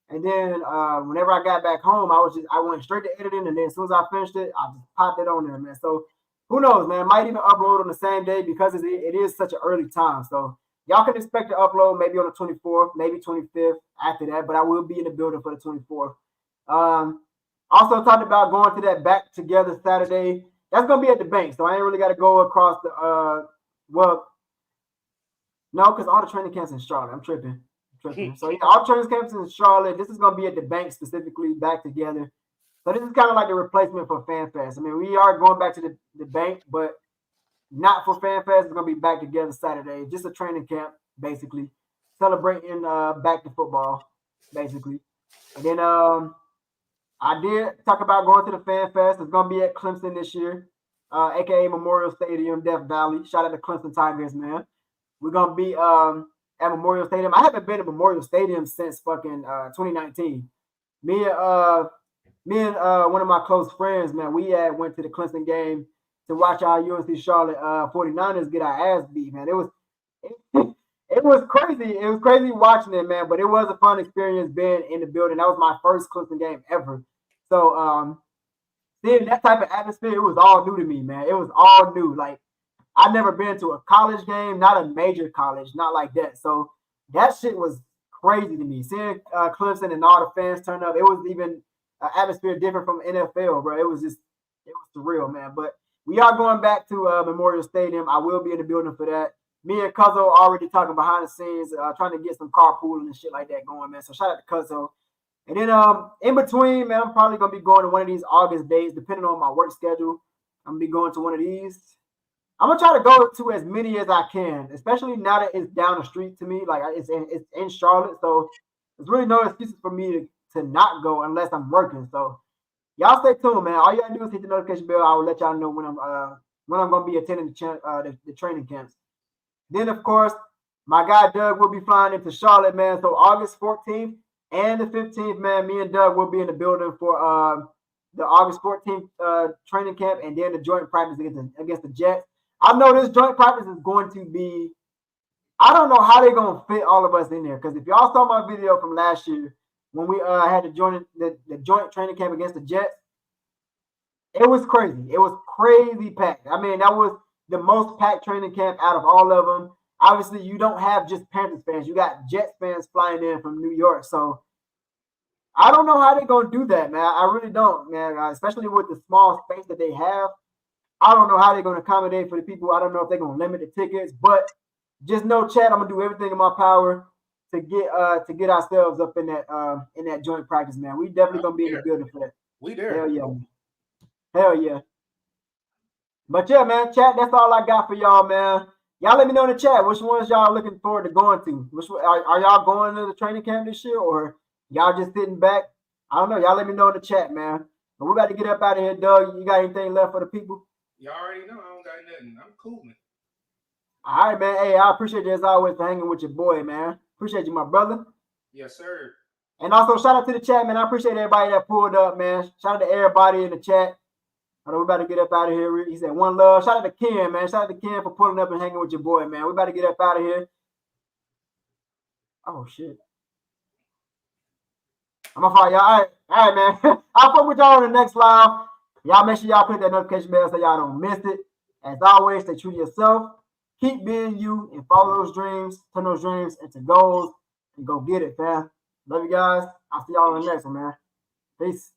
and then whenever I got back home, I went straight to editing, and then as soon as I finished it, I just popped it on there, man. So who knows, man? Might even upload on the same day because it is such an early time. So y'all can expect to upload maybe on the 24th, maybe 25th after that, but I will be in the building for the 24th. Also talked about going to that back together Saturday. That's going to be at the bank, so I ain't really got to go across the no, because all the training camps in Charlotte. I'm tripping. So yeah, all training camps in Charlotte. This is going to be at the bank specifically, back together. So this is kind of like the replacement for FanFest. I mean, we are going back to the bank, but not for FanFest. It's going to be back together Saturday. Just a training camp, basically. Celebrating back to football, basically. And then I did talk about going to the FanFest. It's going to be at Clemson this year, a.k.a. Memorial Stadium, Death Valley. Shout out to Clemson Tigers, man. We're going to be at Memorial Stadium. I haven't been to Memorial Stadium since fucking 2019. Me and one of my close friends, man, we went to the Clemson game to watch our UNC Charlotte 49ers get our ass beat, man. It was crazy. It was crazy watching it, man, but it was a fun experience being in the building. That was my first Clemson game ever. So seeing that type of atmosphere, it was all new to me, man. It was all new. Like, I've never been to a college game, not a major college, not like that. So that shit was crazy to me. Seeing Clemson and all the fans turn up, it was even atmosphere different from NFL, bro. It was surreal, man. But we are going back to Memorial Stadium. I will be in the building for that. Me and Cuzzo already talking behind the scenes, trying to get some carpooling and shit like that going, man. So shout out to Cuzzo. And then in between, man, I'm probably gonna be going to one of these August days, depending on my work schedule. I'm gonna be going to one of these. I'm gonna try to go to as many as I can, especially now that it's down the street to me. Like it's in Charlotte, so there's really no excuses for me to not go unless I'm working. So y'all stay tuned, man. All you gotta do is hit the notification bell. I will let y'all know when I'm gonna be attending the training camps. Then of course, my guy Doug will be flying into Charlotte, man. So August 14th and the 15th, man, me and Doug will be in the building for the August 14th training camp and then the joint practice against the Jets. I know this joint practice is going to be, I don't know how they're going to fit all of us in there. Because if y'all saw my video from last year when we had the joint training camp against the Jets, it was crazy. It was crazy packed. I mean, that was the most packed training camp out of all of them. Obviously, you don't have just Panthers fans. You got Jets fans flying in from New York. So I don't know how they're going to do that, man. I really don't, man. Especially with the small space that they have. I don't know how they're going to accommodate for the people. I don't know if they're going to limit the tickets, but just know, Chad, I'm going to do everything in my power to get ourselves up in that joint practice, man. We definitely going to be in the building for that. We there. Hell yeah. Hell yeah. But yeah, man, chat, that's all I got for y'all, man. Y'all let me know in the chat which ones y'all looking forward to going to. Which are y'all going to the training camp this year, or y'all just sitting back? I don't know. Y'all let me know in the chat, man. But we about to get up out of here, Doug. You got anything left for the people? Y'all already know I don't got nothing. I'm cool, man. All right, man. Hey, I appreciate you as always for hanging with your boy, man. Appreciate you, my brother. Yes, sir. And also shout out to the chat, man. I appreciate everybody that pulled up, man. Shout out to everybody in the chat. I know we about to get up out of here. He said one love. Shout out to Ken, man. Shout out to Ken for pulling up and hanging with your boy, man. We about to get up out of here. Oh shit. I'm gonna follow y'all. All right, man. I'll fuck with y'all on the next live. Y'all make sure y'all click that notification bell so y'all don't miss it. As always, stay true to yourself. Keep being you and follow those dreams. Turn those dreams into goals and go get it, fam. Love you guys. I'll see y'all on the next one, man. Peace.